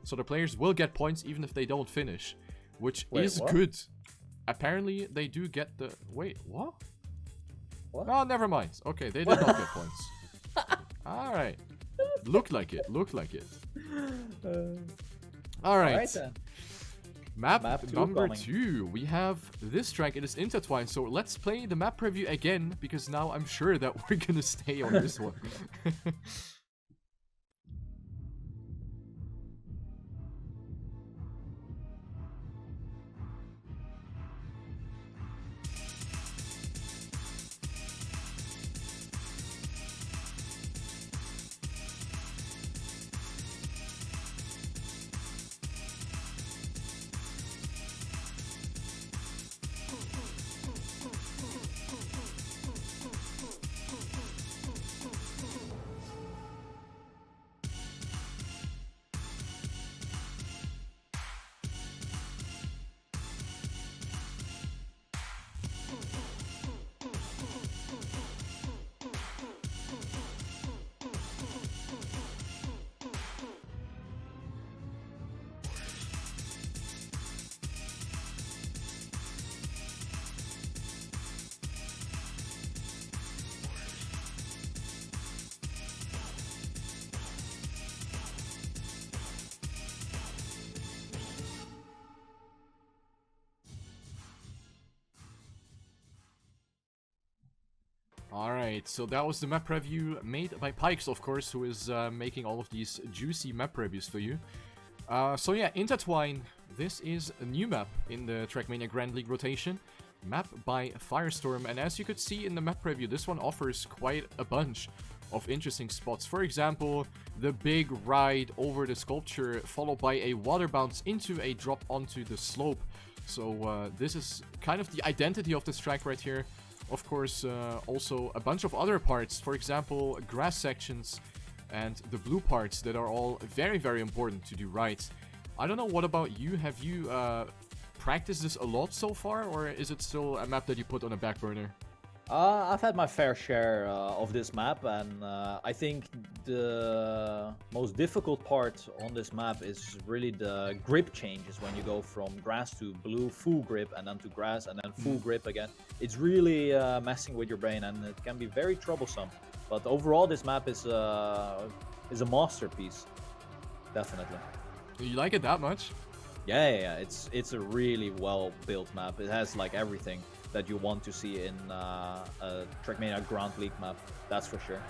So the players will get points even if they don't finish. Which is good. apparently they do get the... Wait, what? What? Oh, never mind. Okay, they did not get points. Alright. Looked like it. Alright. Then. Map two number coming. 2. We have this track. It is Intertwine. So let's play the map preview again, because now I'm sure that we're gonna stay on this one. Alright, so that was the map preview made by Pikes, of course, who is making all of these juicy map previews for you. So yeah, Intertwine, this is a new map in the Trackmania Grand League rotation. Map by Firestorm, and as you could see in the map preview, this one offers quite a bunch of interesting spots. For example, the big ride over the sculpture, followed by a water bounce into a drop onto the slope. So this is kind of the identity of this track right here. Of course, also a bunch of other parts, for example, grass sections and the blue parts that are all very, very important to do right. I don't know, what about you? Have you practiced this a lot so far, or is it still a map that you put on a back burner? I've had my fair share of this map, and I think the most difficult part on this map is really the grip changes when you go from grass to blue, full grip, and then to grass, and then full grip again. It's really messing with your brain, and it can be very troublesome. But overall, this map is a masterpiece, definitely. You like it that much? Yeah. It's a really well-built map. It has like everything that you want to see in a Trackmania Grand League map, that's for sure.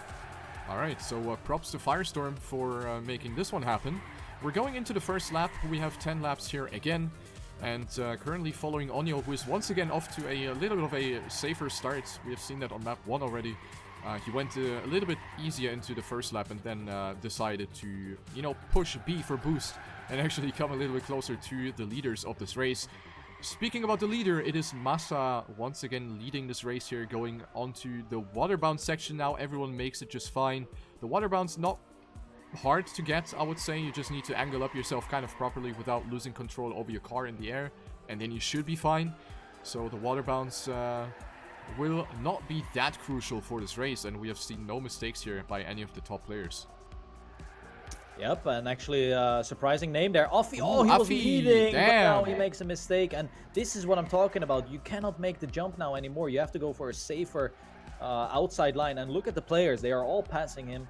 Alright, so props to Firestorm for making this one happen. We're going into the first lap. We have 10 laps here again, and currently following Onyo, who is once again off to a little bit of a safer start. We have seen that on map 1 already. He went a little bit easier into the first lap and then decided to, you know, push B for boost and actually come a little bit closer to the leaders of this race. Speaking about the leader, it is Massa once again leading this race here, going onto the water bounce section now. Everyone makes it just fine. The water bounce not hard to get, I would say. You just need to angle up yourself kind of properly without losing control over your car in the air, and then you should be fine. So the water bounce will not be that crucial for this race, and we have seen no mistakes here by any of the top players. Yep, and actually surprising name there, Offie. Oh, he was Offie, leading, but now damn. he makes a mistake, and this is what I'm talking about. You cannot make the jump now anymore. You have to go for a safer outside line, and look at the players. They are all passing him,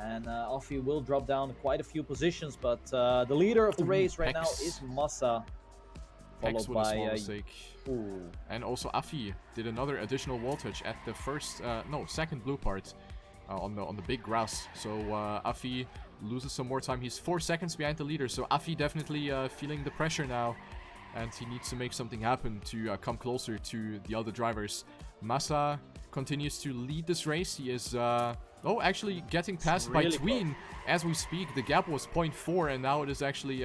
and Offie will drop down quite a few positions, but the leader of the race right now is Massa, X followed with a small by... mistake. And also Afi did another additional wall touch at the second blue part on the big grass. So Afi loses some more time. He's 4 seconds behind the leader, so Afi definitely feeling the pressure now, and he needs to make something happen to come closer to the other drivers. Massa continues to lead this race. He is actually getting passed by Tween as we speak. The gap was 0.4, and now it is actually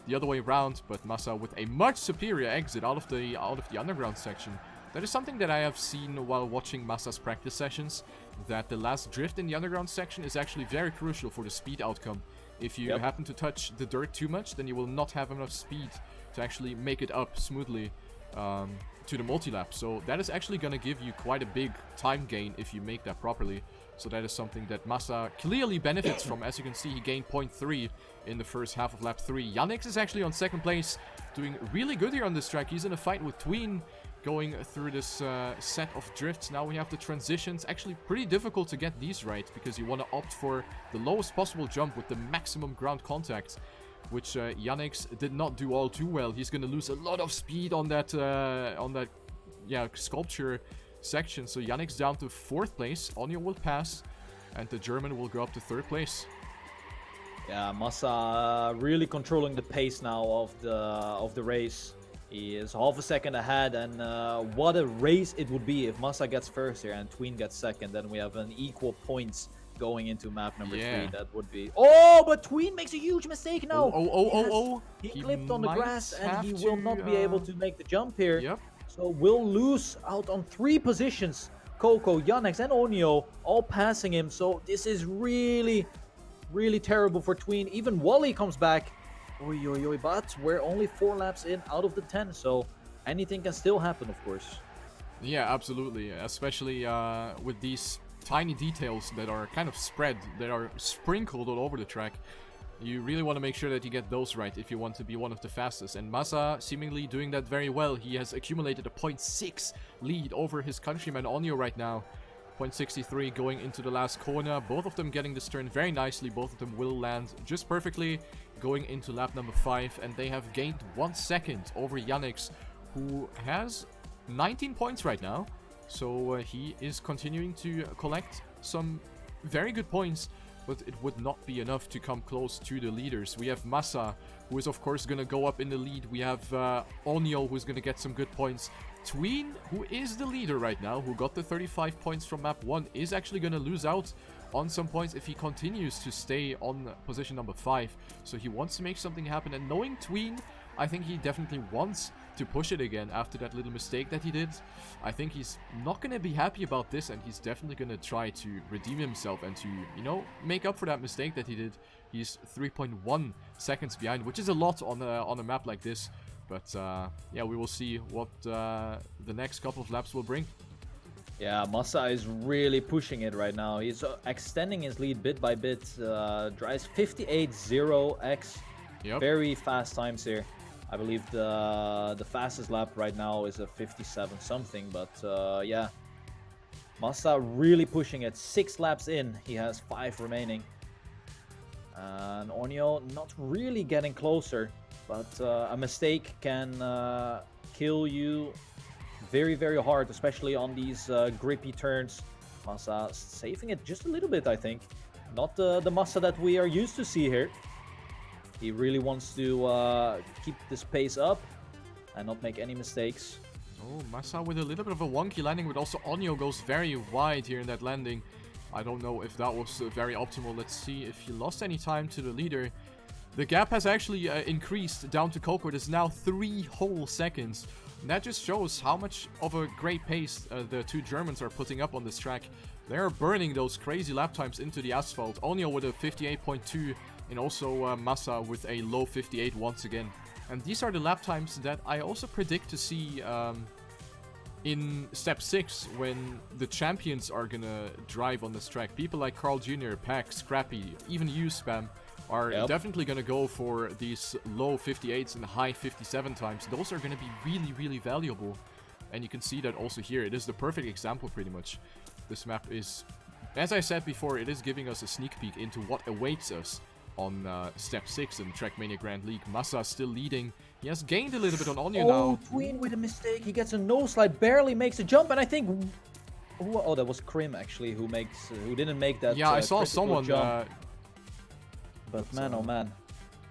the other way around, but Massa with a much superior exit out of the underground section. That is something that I have seen while watching Massa's practice sessions, that the last drift in the underground section is actually very crucial for the speed outcome. If you happen to touch the dirt too much, then you will not have enough speed to actually make it up smoothly to the multi-lap. So that is actually going to give you quite a big time gain if you make that properly. So that is something that Massa clearly benefits from. As you can see, he gained 0.3 in the first half of lap 3. Yannick is actually on second place, doing really good here on this track. He's in a fight with Tween, going through this set of drifts. Now we have the transitions. Actually pretty difficult to get these right, because you want to opt for the lowest possible jump with the maximum ground contact, which Yannick did not do all too well. He's going to lose a lot of speed on that sculpture section. So Yannick's down to 4th place. Onyo will pass, and the German will go up to 3rd place. Yeah, Massa really controlling the pace now of the race. He is half a second ahead, and what a race it would be if Massa gets first here and Tween gets second. Then we have an equal points going into map number 3. That would be... Oh, but Tween makes a huge mistake now. He clipped on the grass, and he will not be able to make the jump here. Yep. So we'll lose out on 3 positions. Coco, Yannick, and Onyo all passing him. So this is really, really terrible for Tween. Even Wally comes back. Oi, oi, oi, but we're only 4 laps in out of the 10, so anything can still happen, of course. Yeah, absolutely. Especially with these tiny details that are kind of spread, that are sprinkled all over the track. You really want to make sure that you get those right if you want to be one of the fastest. And Massa seemingly doing that very well. He has accumulated a 0.6 lead over his countryman Onyo right now. 0.63 going into the last corner. Both of them getting this turn very nicely. Both of them will land just perfectly going into lap number 5. And they have gained 1 second over Yannick, who has 19 points right now. So he is continuing to collect some very good points, but it would not be enough to come close to the leaders. We have Massa, who is of course going to go up in the lead. We have Onyo, who's going to get some good points. Tween, who is the leader right now, who got the 35 points from map 1, is actually going to lose out on some points if he continues to stay on position number 5. So he wants to make something happen, and knowing Tween, I think he definitely wants to push it again after that little mistake that he did. I think he's not going to be happy about this, and he's definitely going to try to redeem himself and to, you know, make up for that mistake that he did. He's 3.1 seconds behind, which is a lot on a map like this. But yeah, we will see what the next couple of laps will bring. Yeah, Massa is really pushing it right now. He's extending his lead bit by bit. Drives 58.0x. Yep. Very fast times here. I believe the fastest lap right now is a 57 something, but yeah, Massa really pushing it. 6 laps in, he has 5 remaining, and Onyo not really getting closer, but a mistake can kill you very, very hard, especially on these grippy turns. Massa saving it just a little bit, I think. Not the Massa that we are used to see here. He really wants to keep this pace up and not make any mistakes. Oh, Massa with a little bit of a wonky landing, but also Onyo goes very wide here in that landing. I don't know if that was very optimal. Let's see if he lost any time to the leader. The gap has actually increased down to Coco. It is now 3 whole seconds. And that just shows how much of a great pace the 2 Germans are putting up on this track. They're burning those crazy lap times into the asphalt. Onyo with a 58.2. And also Massa with a low 58 once again. And these are the lap times that I also predict to see in Step 6 when the champions are gonna drive on this track. People like Carl Jr., Pack, Scrappy, even you, Spam, are definitely gonna go for these low 58s and high 57 times. Those are gonna be really, really valuable. And you can see that also here. It is the perfect example pretty much. This map is, as I said before, it is giving us a sneak peek into what awaits us on Step 6 in Trackmania Grand League. Massa still leading. He has gained a little bit on Onyo now. Oh, Tween with a mistake. He gets a nose slide, barely makes a jump, and I think... Oh, that was Krim, actually, who didn't make that. Yeah, I saw someone... but man, oh man.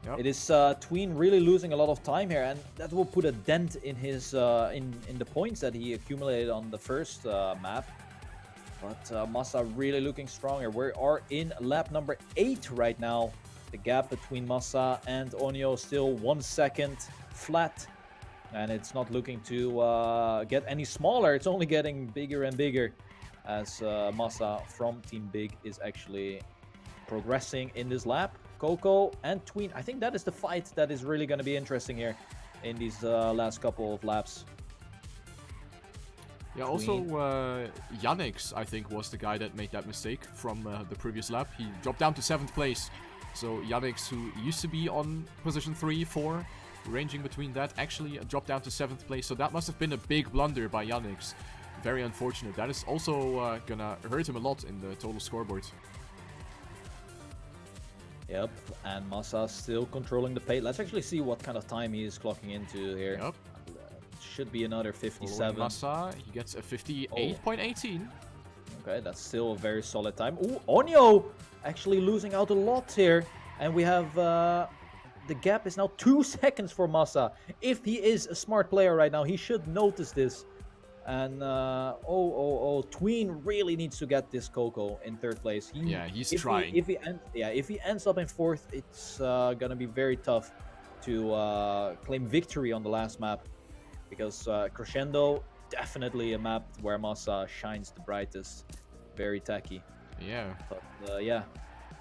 Yep. It is Tween really losing a lot of time here, and that will put a dent in his in the points that he accumulated on the first map. But Massa really looking stronger. We are in lap number 8 right now. The gap between Massa and Onyo still 1 second flat. And it's not looking to get any smaller. It's only getting bigger and bigger as Massa from Team Big is actually progressing in this lap. Coco and Tween. I think that is the fight that is really going to be interesting here in these last couple of laps. Yeah, also, Yannick's, I think, was the guy that made that mistake from the previous lap. He dropped down to 7th place. So Yannick's, who used to be on position 3, 4, ranging between that, actually dropped down to 7th place. So that must have been a big blunder by Yannick's. Very unfortunate. That is also gonna hurt him a lot in the total scoreboard. Yep, and Massa still controlling the pace. Let's actually see what kind of time he is clocking into here. Yep. Should be another 57. Massa, he gets a 58.18. Okay, that's still a very solid time. Ooh, Onyo actually losing out a lot here. And we have the gap is now 2 seconds for Massa. If he is a smart player right now, he should notice this. And Tween really needs to get this Coco in 3rd place. He's trying. If he ends up in 4th, it's gonna be very tough to claim victory on the last map. Because Crescendo, definitely a map where Massa shines the brightest. Very tacky. Yeah. But yeah.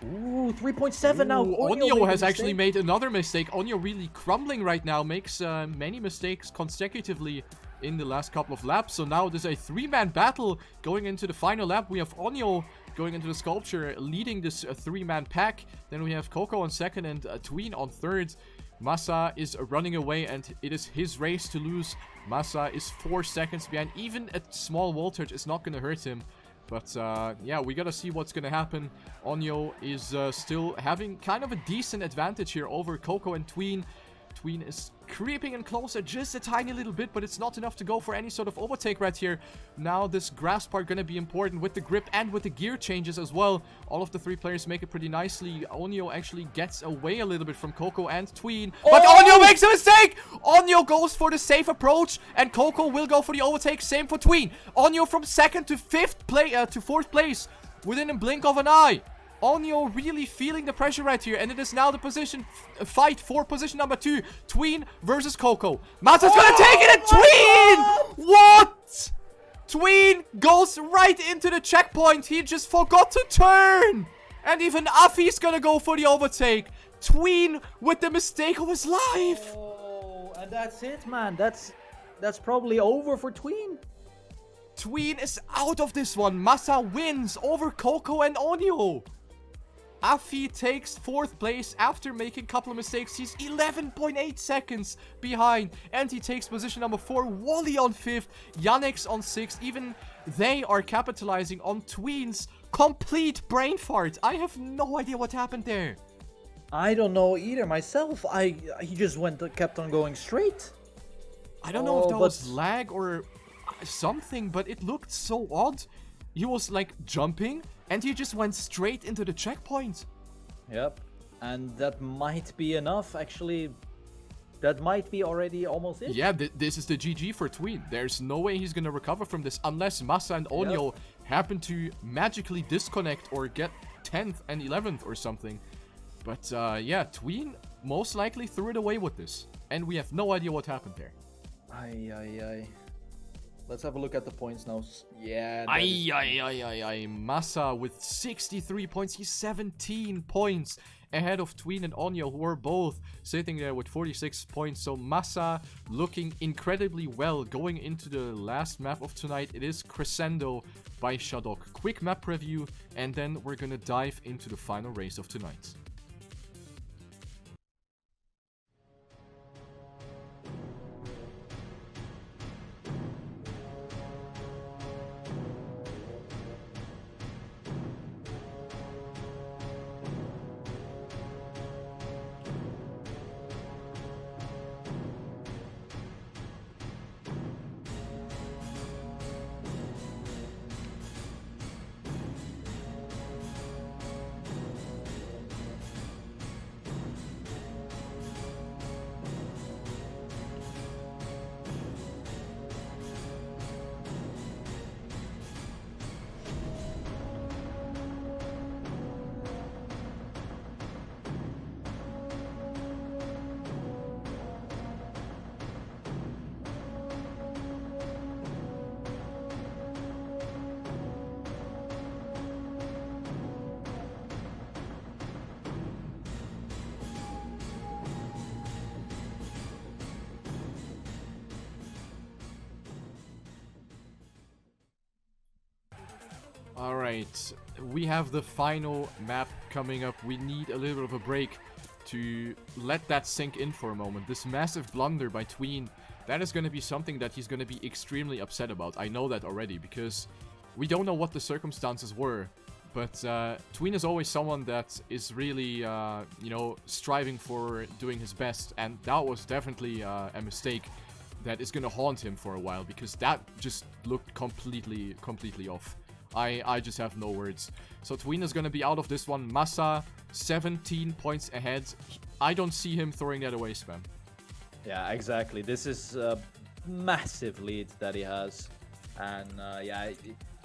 Ooh, 3.7 now. Onyo has actually made another mistake. Onyo really crumbling right now. Makes many mistakes consecutively in the last couple of laps. So now there's a 3-man battle going into the final lap. We have Onyo going into the sculpture, leading this 3-man pack. Then we have Coco on 2nd and Tween on 3rd. Massa is running away, and it is his race to lose. Massa is 4 seconds behind. Even a small voltage is not going to hurt him. But yeah, we gotta see what's gonna happen. Onyo is still having kind of a decent advantage here over Coco and Tween. Tween is creeping in closer just a tiny little bit, but it's not enough to go for any sort of overtake right here. Now this grass part gonna be important with the grip and with the gear changes as well. All of the 3 players make it pretty nicely. Onyo actually gets away a little bit from Coco and Tween. But Onyo makes a mistake! Onyo goes for the safe approach, and Coco will go for the overtake. Same for Tween. Onyo from 2nd to 4th place within a blink of an eye. Onyo really feeling the pressure right here, and it is now the position fight for position number 2. Tween versus Coco. Massa's gonna take it, and Tween! What? Tween goes right into the checkpoint. He just forgot to turn. And even Afi's gonna go for the overtake. Tween with the mistake of his life. Oh, and that's it, man. That's probably over for Tween. Tween is out of this one. Massa wins over Coco and Onyo. Afi takes 4th place after making a couple of mistakes. He's 11.8 seconds behind. And he takes position number 4. Wally on 5th. Yannick's on 6th. Even they are capitalizing on Tween's complete brain fart. I have no idea what happened there. I don't know either myself. He just kept on going straight. I don't know if that was lag or something, but it looked so odd. He was like jumping, and he just went straight into the checkpoint. Yep, and that might be enough, actually. That might be already almost it. Yeah, this is the GG for Tween. There's no way he's gonna recover from this unless Massa and Onyo happen to magically disconnect or get 10th and 11th or something. But yeah, Tween most likely threw it away with this. And we have no idea what happened there. Let's have a look at the points now. Yeah. Massa with 63 points. He's 17 points ahead of Tween and Onyo, who are both sitting there with 46 points. So Massa looking incredibly well going into the last map of tonight. It is Crescendo by Shadok. Quick map review, and then we're gonna dive into the final race of tonight. Alright, we have the final map coming up. We need a little bit of a break to let that sink in for a moment. This massive blunder by Tween, that is going to be something that he's going to be extremely upset about. I know that already, because we don't know what the circumstances were. But Tween is always someone that is really, you know, striving for doing his best. And that was definitely a mistake that is going to haunt him for a while, because that just looked completely off. I just have no words. So Tween is going to be out of this one. Massa, 17 points ahead. I don't see him throwing that away, Spam. Yeah, exactly. This is a massive lead that he has. And yeah,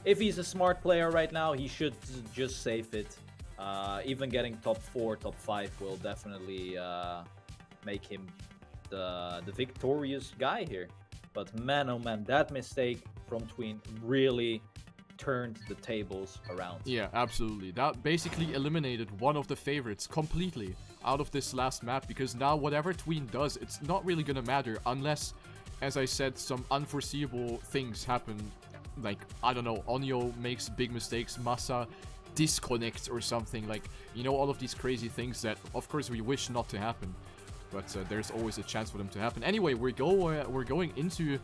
if he's a smart player right now, he should just save it. Even getting top 4, top 5 will definitely make him the victorious guy here. But man, oh man, that mistake from Tween really turned the tables around. Yeah, absolutely. That basically eliminated one of the favorites completely out of this last map, because now whatever Tween does, it's not really gonna matter unless, as I said, some unforeseeable things happen. Like, I don't know, Onyo makes big mistakes, Massa disconnects or something. Like, you know, all of these crazy things that, of course, we wish not to happen. But there's always a chance for them to happen. Anyway, we're going into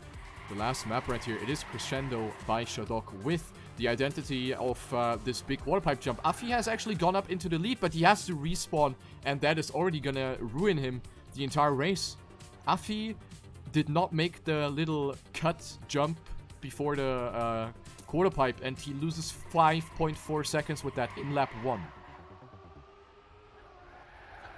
the last map right here. It is Crescendo by Shadok with the identity of this big water pipe jump. Afi has actually gone up into the lead, but he has to respawn, and that is already gonna ruin him the entire race. Afi did not make the little cut jump before the quarter pipe, and he loses 5.4 seconds with that in lap 1.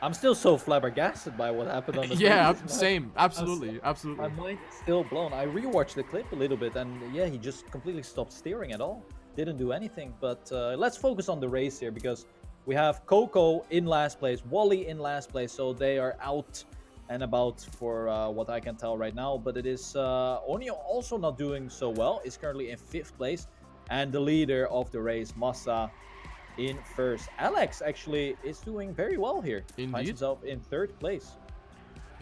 I'm still so flabbergasted by what happened on the Yeah, previous same. Absolutely, absolutely. My mind is still blown. I rewatched the clip a little bit, and yeah, he just completely stopped steering at all. Didn't do anything. But let's focus on the race here, because we have Coco in last place, Wally in last place, so they are out and about for what I can tell right now. But it is Onyo also not doing so well. Is currently in 5th place, and the leader of the race, Massa, in 1st. Alex actually is doing very well here. Indeed. Finds himself in 3rd place.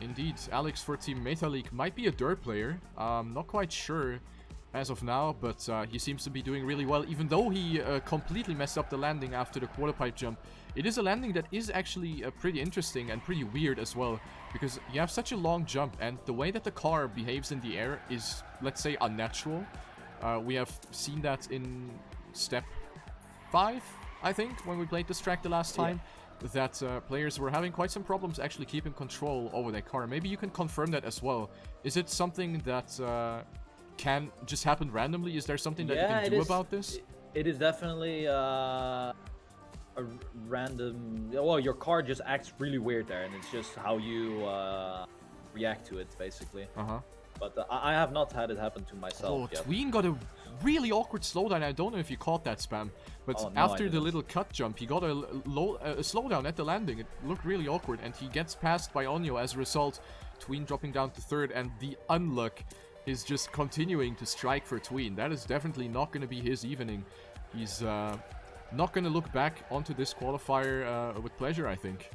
Indeed, Alex for Team Metalik might be a dirt player. Not quite sure as of now, but he seems to be doing really well, even though he completely messed up the landing after the quarter pipe jump. It is a landing that is actually pretty interesting and pretty weird as well, because you have such a long jump, and the way that the car behaves in the air is, let's say, unnatural. We have seen that in step 5, I think, when we played this track the last time, that players were having quite some problems actually keeping control over their car. Maybe you can confirm that as well. Is it something that can just happen randomly? Is there something that you can do about this? It is definitely a random... Well, your car just acts really weird there, and it's just how you react to it, basically. But I have not had it happen to myself yet. Tween got a really awkward slowdown. I don't know if you caught that, Spam. But after the little cut jump, he got a slowdown at the landing. It looked really awkward, and he gets passed by Onyo as a result. Tween dropping down to 3rd, and the unluck is just continuing to strike for Tween. That is definitely not going to be his evening. He's not going to look back onto this qualifier with pleasure, I think.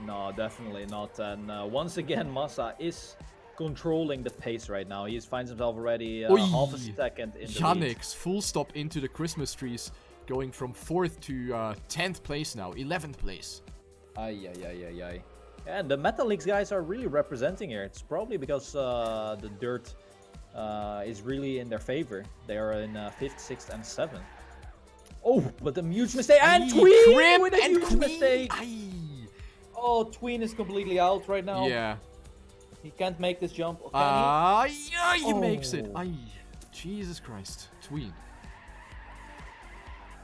No, definitely not. And once again, Massa is controlling the pace right now. He finds himself already half a second in the Yannick's full stop into the Christmas trees, going from 4th to 10th place now, 11th place. Ay. And the Metal Leagues guys are really representing here. It's probably because the dirt is really in their favor. They are in 5th, 6th, and 7th. Oh, but a huge mistake. And Tween with a huge mistake. Oh, Tween is completely out right now. Yeah. He can't make this jump. Yeah, he makes it. Ay, Jesus Christ. Tween.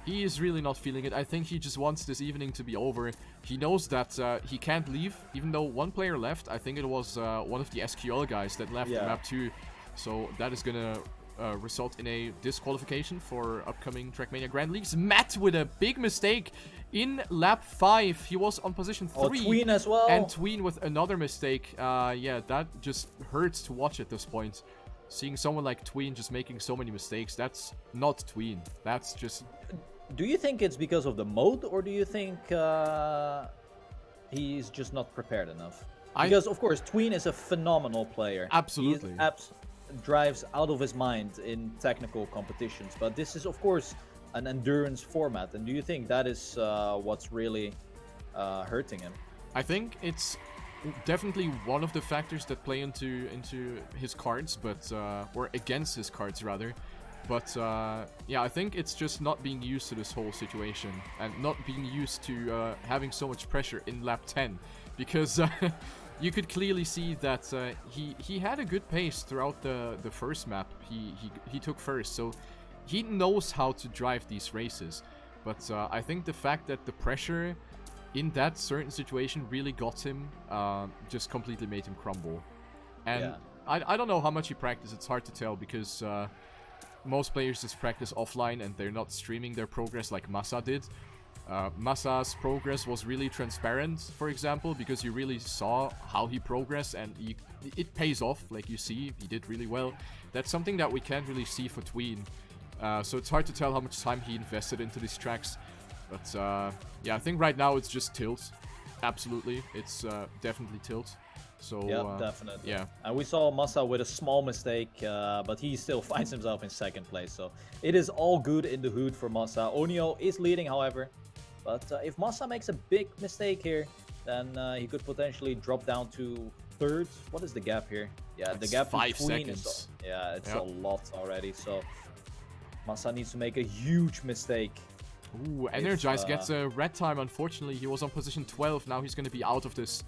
He is really not feeling it. I think he just wants this evening to be over. He knows that he can't leave, even though one player left. I think it was one of the SQL guys that left the map too. So that is going to result in a disqualification for upcoming Trackmania Grand Leagues. Matt with a big mistake in lap 5. He was on position 3. Oh, Tween as well. And Tween with another mistake. Yeah, that just hurts to watch at this point. Seeing someone like Tween just making so many mistakes, that's not Tween. That's just... Do you think it's because of the mode, or do you think he's just not prepared enough? Because, of course, Tween is a phenomenal player. Absolutely. He drives out of his mind in technical competitions. But this is, of course, an endurance format. And do you think that is what's really hurting him? I think it's definitely one of the factors that play into his cards, but or against his cards rather. But yeah, I think it's just not being used to this whole situation and not being used to having so much pressure in lap 10, because you could clearly see that he had a good pace throughout the first map. He took first, so he knows how to drive these races. But I think the fact that the pressure in that certain situation really got him, just completely made him crumble. And Yeah. I don't know how much he practiced. It's hard to tell because most players just practice offline and they're not streaming their progress like Massa did. Massa's progress was really transparent, for example, because you really saw how he progressed, and it pays off. Like you see, he did really well. That's something that we can't really see for Tween. So it's hard to tell how much time he invested into these tracks. But yeah, I think right now it's just tilt. Absolutely, it's definitely tilt. So Yeah, definitely. yeah. And we saw Massa with a small mistake, but he still finds himself in second place. So it is all good in the hood for Massa. Onyo is leading, however. But if Massa makes a big mistake here, then he could potentially drop down to third. What is the gap here? Yeah, the It's gap 5 between seconds. is it's Yep. a lot already. So Massa needs to make a huge mistake. Ooh, Energize gets a red time. Unfortunately, he was on position 12. Now he's going to be out of this.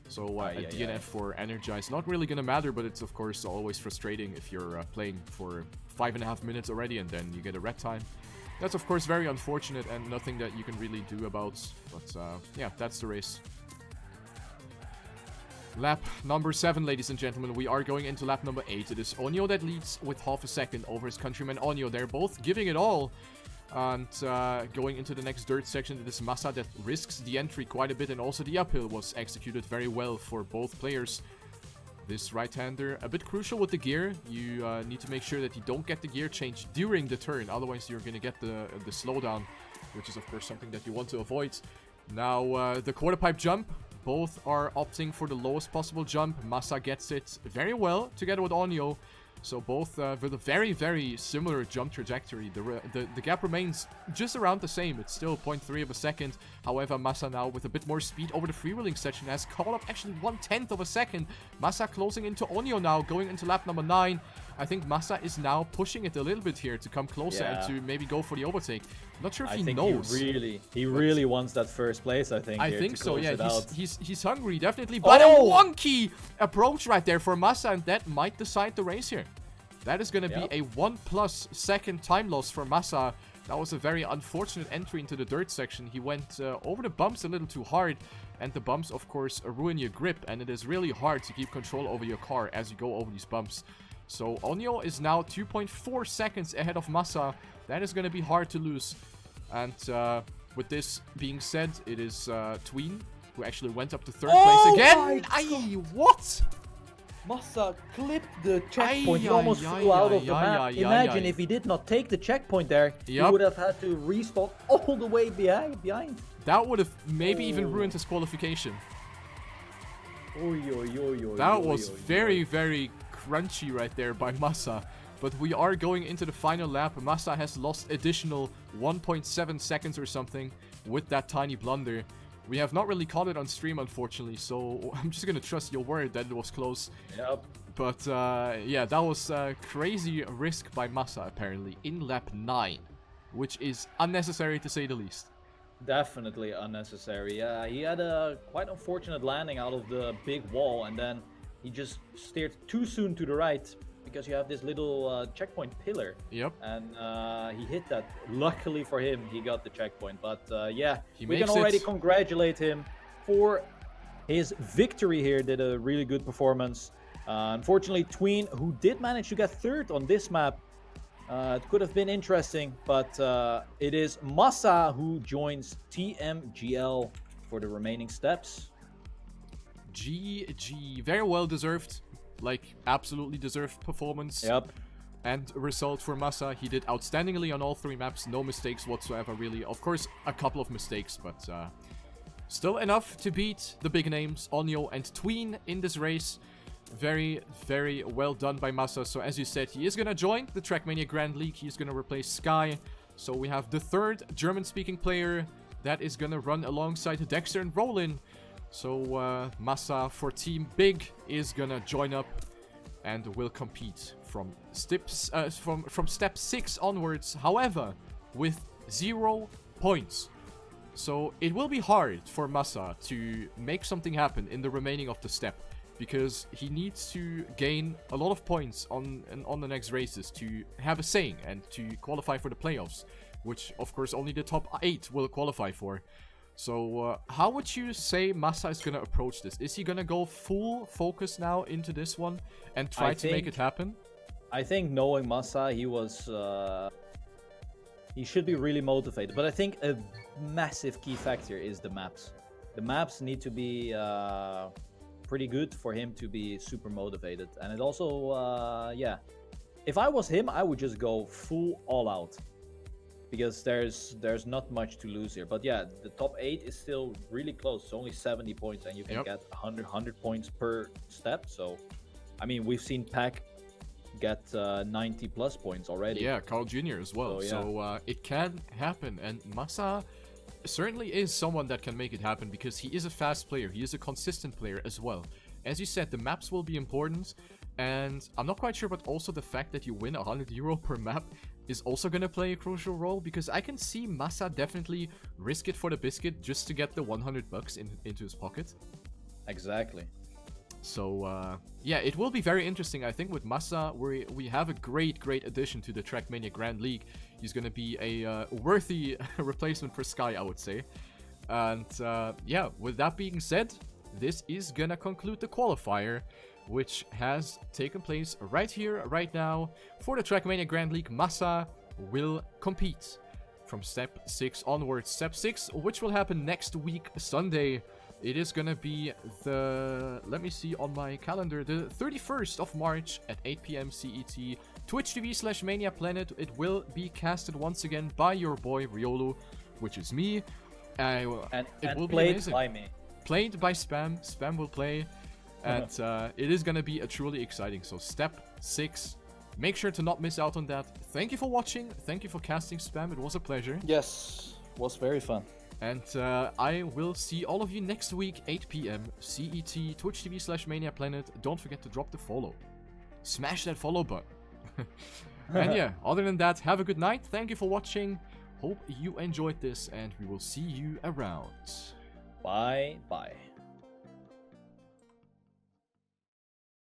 So a DNF for Energize. Not really going to matter, but it's of course always frustrating if you're playing for 5.5 minutes already and then you get a red time. That's of course very unfortunate and nothing that you can really do about. But yeah, that's the race. Lap number 7, ladies and gentlemen. We are going into lap number 8. It is Onyo that leads with half a second over his countryman Onyo. They're both giving it all. And going into the next dirt section, it is Massa that risks the entry quite a bit, and also the uphill was executed very well for both players. This right-hander, a bit crucial with the gear. You need to make sure that you don't get the gear change during the turn, otherwise you're going to get the slowdown, which is of course something that you want to avoid. Now the quarter pipe jump, both are opting for the lowest possible jump. Massa gets it very well together with Onyo. So both with a very, very similar jump trajectory. The gap remains just around the same. It's still 0.3 of a second. However, Massa now with a bit more speed over the freewheeling section has caught up actually 1/10 of a second. Massa closing into Onyo now, going into lap number 9. I think Massa is now pushing it a little bit here to come closer and to maybe go for the overtake. Not sure if he knows. He really wants that first place, I think. I here think to so, close yeah. it out. He's hungry, definitely. But a wonky approach right there for Massa, and that might decide the race here. That is going to be a 1+ second time loss for Massa. That was a very unfortunate entry into the dirt section. He went over the bumps a little too hard, and the bumps, of course, ruin your grip, and it is really hard to keep control over your car as you go over these bumps. So Onyo is now 2.4 seconds ahead of Massa. That is going to be hard to lose. And with this being said, it is Tween who actually went up to third place again. What? Massa clipped the checkpoint. He almost flew out of the map. Imagine if he did not take the checkpoint there, he would have had to respawn all the way behind. That would have maybe even ruined his qualification. That was very, very crunchy right there by Massa. But we are going into the final lap. Massa has lost additional 1.7 seconds or something with that tiny blunder. We have not really caught it on stream, unfortunately, so I'm just going to trust your word that it was close. Yep. But yeah, that was a crazy risk by Massa, apparently, in lap 9, which is unnecessary to say the least. Definitely unnecessary. Yeah, he had a quite unfortunate landing out of the big wall, and then he just steered too soon to the right because you have this little checkpoint pillar. Yep. And he hit that. Luckily for him, he got the checkpoint. But yeah, we makes can already it. congratulate him for his victory here. Did a really good performance. Unfortunately, Tween, who did manage to get third on this map, it could have been interesting, but it is Massa who joins TMGL for the remaining steps. GG. Very well deserved. Like, absolutely deserved performance. Yep. And result for Massa. He did outstandingly on all 3 maps. No mistakes whatsoever, really. Of course, a couple of mistakes, but still enough to beat the big names, Onyo and Tween, in this race. Very, very well done by Massa. So as you said, he is going to join the Trackmania Grand League. He's going to replace Sky. So we have the third German-speaking player that is gonna run alongside Dexter and Roland. So Massa for Team Big is gonna join up and will compete from step 6 onwards. However, with 0 points. So it will be hard for Massa to make something happen in the remaining of the step, because he needs to gain a lot of points on the next races to have a saying and to qualify for the playoffs, which of course only the top 8 will qualify for. So how would you say Massa is going to approach this? Is he going to go full focus now into this one and try to make it happen? I think knowing Massa, he should be really motivated. But I think a massive key factor is the maps. The maps need to be pretty good for him to be super motivated. And it also, yeah. If I was him, I would just go full all out. Because there's not much to lose here. But yeah, the top 8 is still really close. It's only 70 points and you can get 100 points per step. So, I mean, we've seen Pack get 90 plus points already. Yeah, Carl Jr. as well. So it can happen. And Massa certainly is someone that can make it happen because he is a fast player. He is a consistent player as well. As you said, the maps will be important. And I'm not quite sure, but also the fact that you win €100 per map is also going to play a crucial role, because I can see Massa definitely risk it for the biscuit just to get the $100 into his pocket. Exactly. So, yeah, it will be very interesting. I think with Massa, we have a great addition to the Trackmania Grand League. He's going to be a worthy replacement for Sky, I would say. And, yeah, with that being said, this is going to conclude the qualifier, which has taken place right here, right now. For the Trackmania Grand League, Massa will compete from step 6 onwards. Step 6, which will happen next week, Sunday. It is gonna be let me see on my calendar, the 31st of March at 8 PM CET. Twitch TV/Mania Planet. It will be casted once again by your boy Riolu, which is me. And it will played be amazing. by me. Played by Spam. Spam will play. And it is going to be truly exciting. So step 6. Make sure to not miss out on that. Thank you for watching. Thank you for casting, Spam. It was a pleasure. Yes, was very fun. And I will see all of you next week, 8 PM CET, Twitch TV/Mania Planet. Don't forget to drop the follow. Smash that follow button. And yeah, other than that, have a good night. Thank you for watching. Hope you enjoyed this, and we will see you around. Bye.